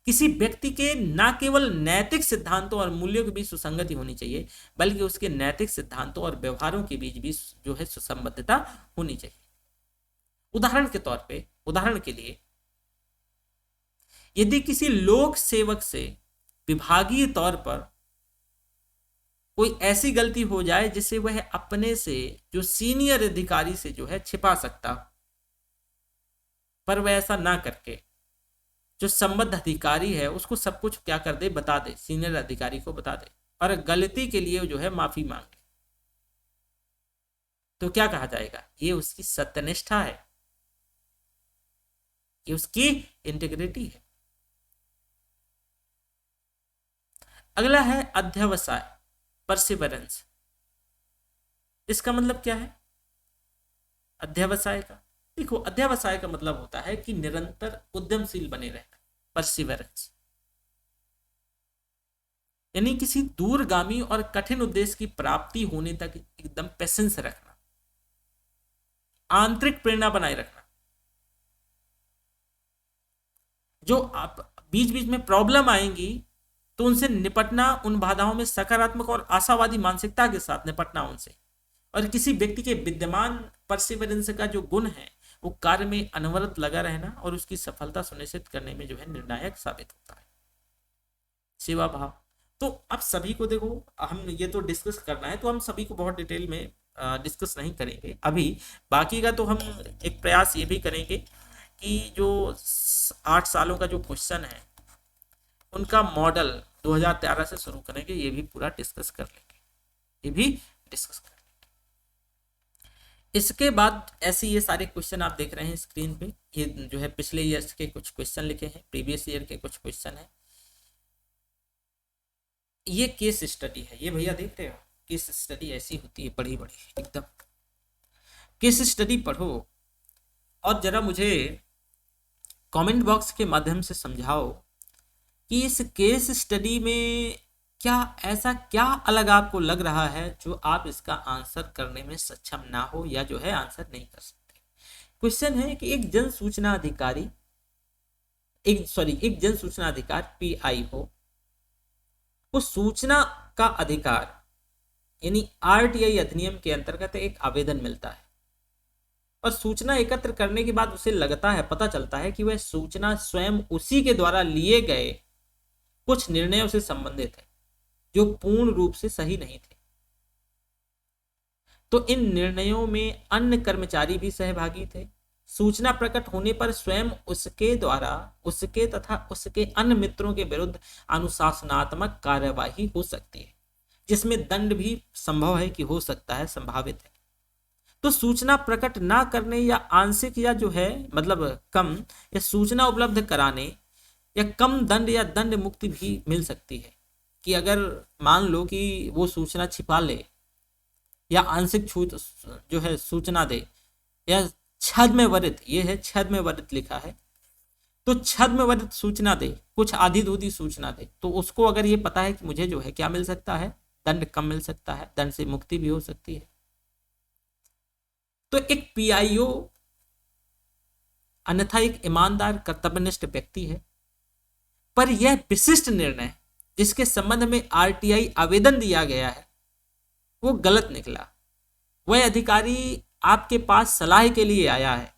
किसी व्यक्ति के न केवल नैतिक सिद्धांतों और मूल्यों के बीच सुसंगति होनी चाहिए, बल्कि उसके नैतिक सिद्धांतों और व्यवहारों के बीच भी जो है सुसंबद्धता होनी चाहिए। उदाहरण के तौर पे, उदाहरण के लिए, यदि किसी लोक सेवक से विभागीय तौर पर कोई ऐसी गलती हो जाए जिसे वह अपने से जो सीनियर अधिकारी से जो है छिपा सकता, पर वह ऐसा ना करके जो संबद्ध अधिकारी है उसको सब कुछ क्या कर दे, बता दे, सीनियर अधिकारी को बता दे, और गलती के लिए जो है माफी मांगे, तो क्या कहा जाएगा? ये उसकी सत्यनिष्ठा है, ये उसकी इंटीग्रिटी है। अगला है अध्यवसाय, परसिवरेंस। इसका मतलब क्या है अध्यवसाय का? देखो, अध्यवसाय का मतलब होता है कि निरंतर उद्यमशील बने रहना, परसिवरेंस, यानी किसी दूरगामी और कठिन उद्देश्य की प्राप्ति होने तक एकदम पेशेंस रखना, आंतरिक प्रेरणा बनाए रखना। जो आप बीच बीच में प्रॉब्लम आएंगी तो उनसे निपटना, उन बाधाओं में सकारात्मक और आशावादी मानसिकता के साथ निपटना उनसे। और किसी व्यक्ति के विद्यमान परसिवरेंस का जो गुण है वो कार्य में अनवरत लगा रहना और उसकी सफलता सुनिश्चित करने में जो है निर्णायक साबित होता है। सेवा भाव, तो आप सभी को देखो, हम ये तो डिस्कस करना है तो हम सभी को बहुत डिटेल में डिस्कस नहीं करेंगे अभी। बाकी का तो हम एक प्रयास ये भी करेंगे कि जो 8 सालों का जो क्वेश्चन है उनका मॉडल 2013 से शुरू करेंगे, ये भी पूरा डिस्कस कर लेंगे, ये भी डिस्कस कर लेंगे। इसके बाद ऐसे ये सारे क्वेश्चन आप देख रहे हैं स्क्रीन पे, ये जो है पिछले ईयर के कुछ क्वेश्चन लिखे हैं, प्रीवियस ईयर के कुछ क्वेश्चन है। ये केस स्टडी है, ये भैया देख रहे हो, केस स्टडी ऐसी होती है, बड़ी बड़ी एकदम। केस स्टडी पढ़ो और जरा मुझे कमेंट बॉक्स के माध्यम से समझाओ कि इस केस स्टडी में क्या ऐसा क्या अलग आपको लग रहा है जो आप इसका आंसर करने में सक्षम ना हो या जो है आंसर नहीं कर सकते। क्वेश्चन है कि एक जन सूचना अधिकारी, एक जन सूचना अधिकार PI हो, उस सूचना का अधिकार यानी RTI अधिनियम के अंतर्गत एक आवेदन मिलता है और सूचना एकत्र करने के बाद उसे लगता है, पता चलता है कि वह सूचना स्वयं उसी के द्वारा लिए गए कुछ निर्णयों से संबंधित है जो पूर्ण रूप से सही नहीं थे, तो इन निर्णयों में अन्य कर्मचारी भी सहभागी थे। सूचना प्रकट होने पर स्वयं उसके द्वारा उसके तथा उसके अन्य मित्रों के विरुद्ध अनुशासनात्मक कार्यवाही हो सकती है, जिसमें दंड भी संभव है कि हो सकता है, संभावित है। तो सूचना प्रकट ना करने या आंशिक या जो है मतलब कम या सूचना उपलब्ध कराने या कम दंड या दंड मुक्ति भी मिल सकती है, कि अगर मान लो कि वो सूचना छिपा ले या आंशिक छूट जो है सूचना दे, या छद्मवेदित, ये है छद्मवेदित लिखा है, तो छद्मवेदित सूचना दे, कुछ आधी धूधी सूचना दे, तो उसको अगर ये पता है कि मुझे जो है क्या मिल सकता है, दंड कम मिल सकता है, दंड से मुक्ति भी हो सकती है। तो एक पीआईओ अन्यथा एक ईमानदार कर्तव्यनिष्ठ व्यक्ति है, पर यह विशिष्ट निर्णय जिसके संबंध में आरटीआई आवेदन दिया गया है वो गलत निकला। वह अधिकारी आपके पास सलाह के लिए आया है,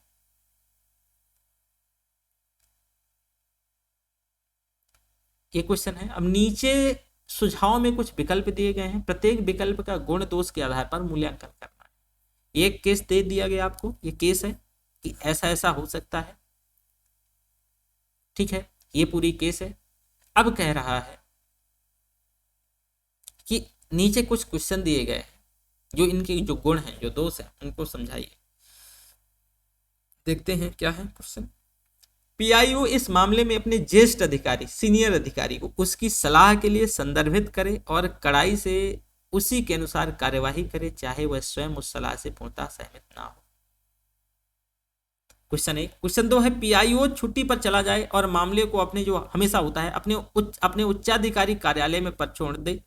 ये क्वेश्चन है। अब नीचे सुझाव में कुछ विकल्प दिए गए हैं, प्रत्येक विकल्प का गुण दोष के आधार पर मूल्यांकन करना है। एक केस दे दिया गया आपको, ये केस है कि ऐसा ऐसा हो सकता है, ठीक है, ये पूरी केस है। अब कह रहा है कि नीचे कुछ क्वेश्चन दिए गए हैं, जो इनके जो गुण हैं, जो दोष हैं, उनको समझाइए। देखते हैं क्या है क्वेश्चन। पीआईओ इस मामले में अपने ज्येष्ठ अधिकारी, सीनियर अधिकारी को उसकी सलाह के लिए संदर्भित करे और कड़ाई से उसी के अनुसार कार्यवाही करे, चाहे वह स्वयं उस सलाह से पूर्णतः सहमत ना हो। क्वेश्चन 1। क्वेश्चन 2 है, पीआईओ छुट्टी पर चला जाए और मामले को अपने जो हमेशा होता है अपने उच्चाधिकारी कार्यालय में पर छोड़ दे।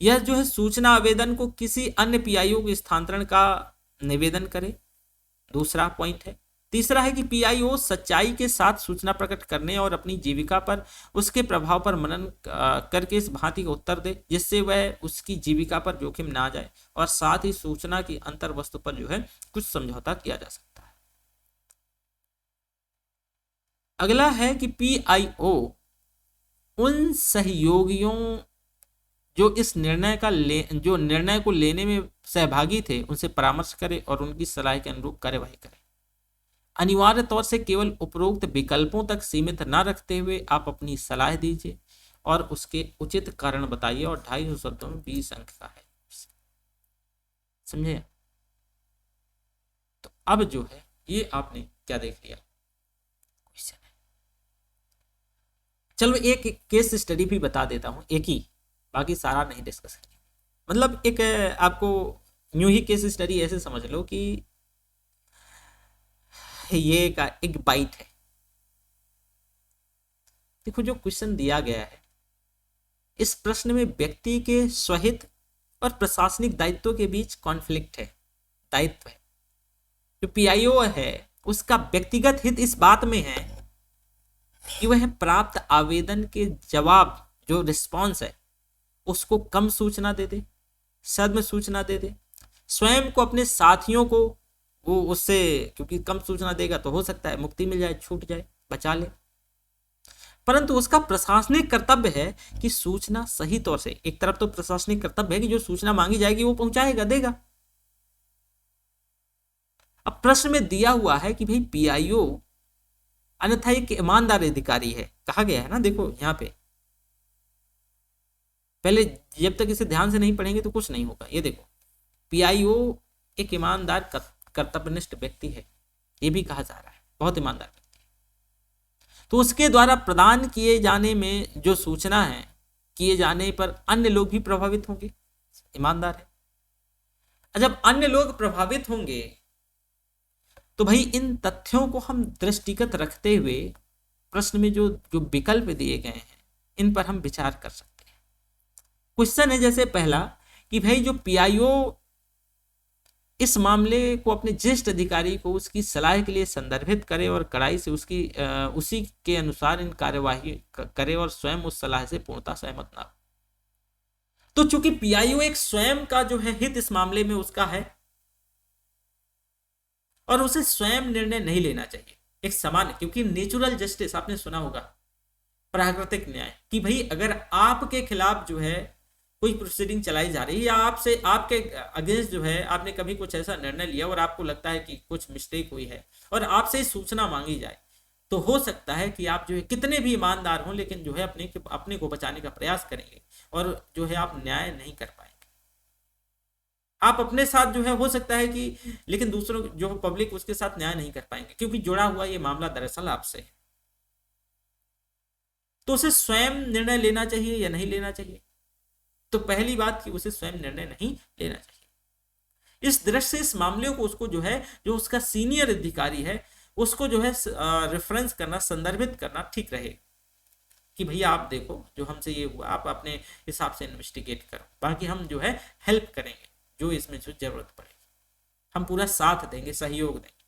यह जो है सूचना आवेदन को किसी अन्य पीआईओ के स्थानांतरण का निवेदन करे, दूसरा पॉइंट है। तीसरा है कि पीआईओ सच्चाई के साथ सूचना प्रकट करने और अपनी जीविका पर उसके प्रभाव पर मनन करके इस भांति का उत्तर दे जिससे वह उसकी जीविका पर जोखिम ना जाए, और साथ ही सूचना की अंतर वस्तु पर जो है कुछ समझौता किया जा सकता है। अगला है कि पीआईओ उन सहयोगियों जो इस निर्णय को लेने में सहभागी थे उनसे परामर्श करे और उनकी सलाह के अनुरूप कार्यवाही करे। अनिवार्य तौर से केवल उपरोक्त विकल्पों तक सीमित न रखते हुए आप अपनी सलाह दीजिए और उसके उचित कारण बताइए, और 250 शब्दों में 20 अंक का है, समझे। तो अब जो है ये आपने क्या देख लिया क्वेश्चन है। चलो एक केस स्टडी भी बता देता हूं, एक ही, बाकी सारा नहीं डिस्कस करेंगे। मतलब एक आपको न्यू ही केस स्टडी ऐसे समझ लो कि ये एक बाइट है। देखो जो क्वेश्चन दिया गया है, इस प्रश्न में व्यक्ति के स्वहित और प्रशासनिक दायित्व के बीच कॉन्फ्लिक्ट है, दायित्व है। जो पीआईओ है उसका व्यक्तिगत हित इस बात में है कि वह प्राप्त आवेदन के जवाब जो रिस्पॉन्स है उसको कम सूचना दे दे, सद्म सूचना दे दे, स्वयं को अपने साथियों को वो उससे, क्योंकि कम सूचना देगा तो हो सकता है मुक्ति मिल जाए, छूट जाए, बचा ले। परंतु उसका प्रशासनिक कर्तव्य है कि सूचना सही तौर से, एक तरफ तो प्रशासनिक कर्तव्य है कि जो सूचना मांगी जाएगी वो पहुंचाएगा, देगा। अब प्रश्न में दिया हुआ है कि भाई पीआईओ अन्यथा एक ईमानदार अधिकारी है, कहा गया है ना, देखो यहाँ पे पहले जब तक इसे ध्यान से नहीं पढ़ेंगे तो कुछ नहीं होगा। ये देखो पीआईओ एक ईमानदार कर्तव्यनिष्ठ व्यक्ति है, ये भी कहा जा रहा है, बहुत ईमानदार व्यक्ति है। तो उसके द्वारा प्रदान किए जाने में जो सूचना है, किए जाने पर अन्य लोग भी प्रभावित होंगे, ईमानदार है। जब अन्य लोग प्रभावित होंगे तो भाई इन तथ्यों को हम दृष्टिगत रखते हुए प्रश्न में जो विकल्प दिए गए हैं इन पर हम विचार कर सकते हैं। क्वेश्चन है जैसे पहला कि भाई जो पीआईओ इस मामले को अपने ज्येष्ठ अधिकारी को उसकी सलाह के लिए संदर्भित करे और कड़ाई से उसी के अनुसार इन कार्यवाही करे और स्वयं उस सलाह से पूर्णतः सहमत ना हो। तो चूंकि पीआईओ एक स्वयं का जो है हित इस मामले में उसका है, और उसे स्वयं निर्णय नहीं लेना चाहिए। एक सामान्य, क्योंकि नेचुरल जस्टिस आपने सुना होगा, प्राकृतिक न्याय, कि भाई अगर आपके खिलाफ जो है कोई प्रोसीडिंग चलाई जा रही है या आपसे आपके अगेंस्ट जो है आपने कभी कुछ ऐसा निर्णय लिया और आपको लगता है कि कुछ मिस्टेक हुई है और आपसे सूचना मांगी जाए, तो हो सकता है कि आप जो है कितने भी ईमानदार हों लेकिन जो है अपने को बचाने का प्रयास करेंगे और जो है आप न्याय नहीं कर पाएंगे। आप अपने साथ जो है हो सकता है कि, लेकिन दूसरों जो पब्लिक उसके साथ न्याय नहीं कर पाएंगे, क्योंकि जुड़ा हुआ ये मामला दरअसल आपसे है। तो उसे स्वयं निर्णय लेना चाहिए या नहीं लेना चाहिए? तो पहली बात कि उसे स्वयं निर्णय नहीं लेना चाहिए। इस दृष्टि से इस मामले को उसको जो है, जो उसका सीनियर अधिकारी है उसको जो है रेफरेंस करना, संदर्भित करना ठीक रहेगा कि भैया आप देखो जो हमसे ये हुआ, आप अपने हिसाब से इन्वेस्टिगेट करो, बाकी हम जो है हेल्प करेंगे, जो इसमें जो जरूरत पड़ेगी हम पूरा साथ देंगे, सहयोग देंगे।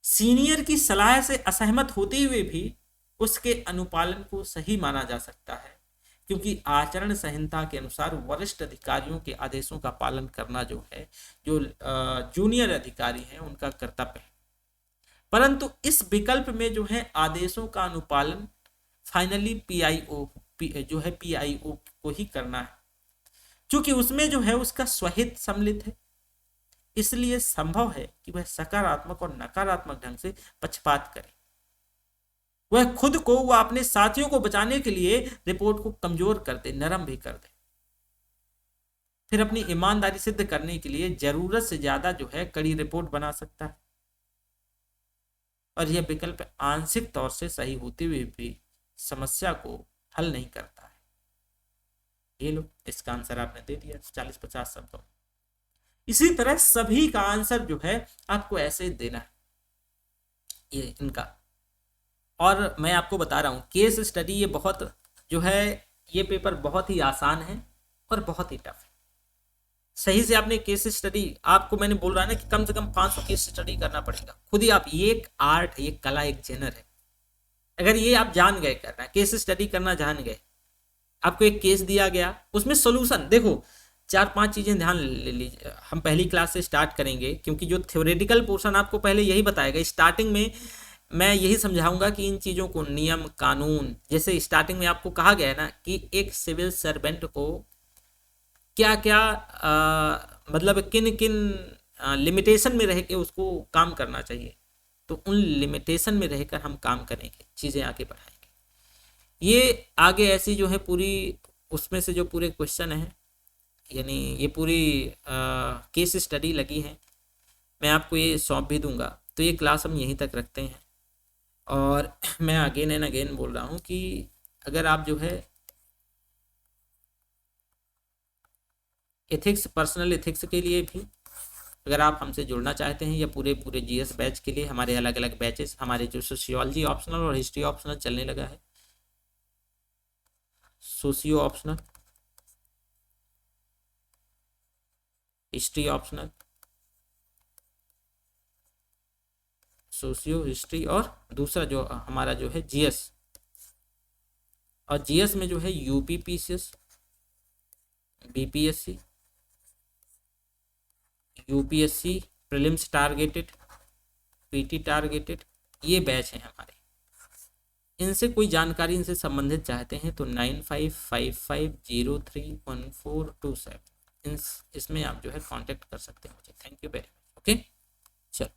सीनियर की सलाह से असहमत होते हुए भी उसके अनुपालन को सही माना जा सकता है, क्योंकि आचरण संहिता के अनुसार वरिष्ठ अधिकारियों के आदेशों का पालन करना जो है, जो जूनियर अधिकारी हैं उनका कर्तव्य है। परंतु इस विकल्प में जो है आदेशों का अनुपालन फाइनली पीआईओ जो है पीआईओ को ही करना है, क्योंकि उसमें जो है उसका स्वहित सम्मिलित है। इसलिए संभव है कि वह सकारात्मक और नकारात्मक ढंग से पक्षपात करे। वह खुद को, वह अपने साथियों को बचाने के लिए रिपोर्ट को कमजोर कर दे, नरम भी कर दे, फिर अपनी ईमानदारी सिद्ध करने के लिए जरूरत से ज्यादा जो है कड़ी रिपोर्ट बना सकता है। और यह विकल्प आंशिक तौर से सही होते हुए भी समस्या को हल नहीं करता है। ये लो, इसका आंसर आपने दे दिया 40-50 शब्दों। इसी तरह सभी का आंसर जो है आपको ऐसे देना है, ये इनका। और मैं आपको बता रहा हूं केस स्टडी ये बहुत जो है, ये पेपर बहुत ही आसान है और बहुत ही टफ है। सही से आपने केस स्टडी, आपको मैंने बोल रहा है ना कि कम से कम 500 केस स्टडी करना पड़ेगा खुद ही। आप, ये एक आर्ट, ये कला, एक जेनर है। अगर ये आप जान गए करना, केस स्टडी करना जान गए, आपको एक केस दिया गया, उसमें सोल्यूशन देखो, 4-5 चीजें ध्यान ले लीजिए। हम पहली क्लास से स्टार्ट करेंगे, क्योंकि जो थ्योरेटिकल पोर्शन आपको पहले यही बताएगा। स्टार्टिंग में मैं यही समझाऊंगा कि इन चीजों को, नियम कानून, जैसे स्टार्टिंग में आपको कहा गया है ना कि एक सिविल सर्वेंट को क्या क्या मतलब किन किन लिमिटेशन में रह के उसको काम करना चाहिए, तो उन लिमिटेशन में रहकर हम काम करेंगे, चीजें आगे बढ़ाएंगे। ये आगे ऐसी जो है पूरी, उसमें से जो पूरे क्वेश्चन है, यानी ये पूरी केस स्टडी लगी है, मैं आपको ये सौंप भी दूंगा। तो ये क्लास हम यहीं तक रखते हैं। और मैं अगेन एंड अगेन बोल रहा हूँ कि अगर आप जो है एथिक्स, पर्सनल एथिक्स के लिए भी अगर आप हमसे जुड़ना चाहते हैं, या पूरे पूरे जीएस बैच के लिए, हमारे अलग अलग बैचेस, हमारे जो सोशियोलॉजी ऑप्शनल और हिस्ट्री ऑप्शनल चलने लगा है, socio optional, history optional, socio history, और दूसरा जो हमारा जो है जीएस। और जीएस में जो है UP PCS, BPSC, UPSC prelims targeted, PT targeted, ये बैच हैं हमारे। इनसे कोई जानकारी, इनसे संबंधित चाहते हैं तो 9555031427 इसमें आप जो है कांटेक्ट कर सकते हैं मुझे। Thank you very much. Okay, चलो।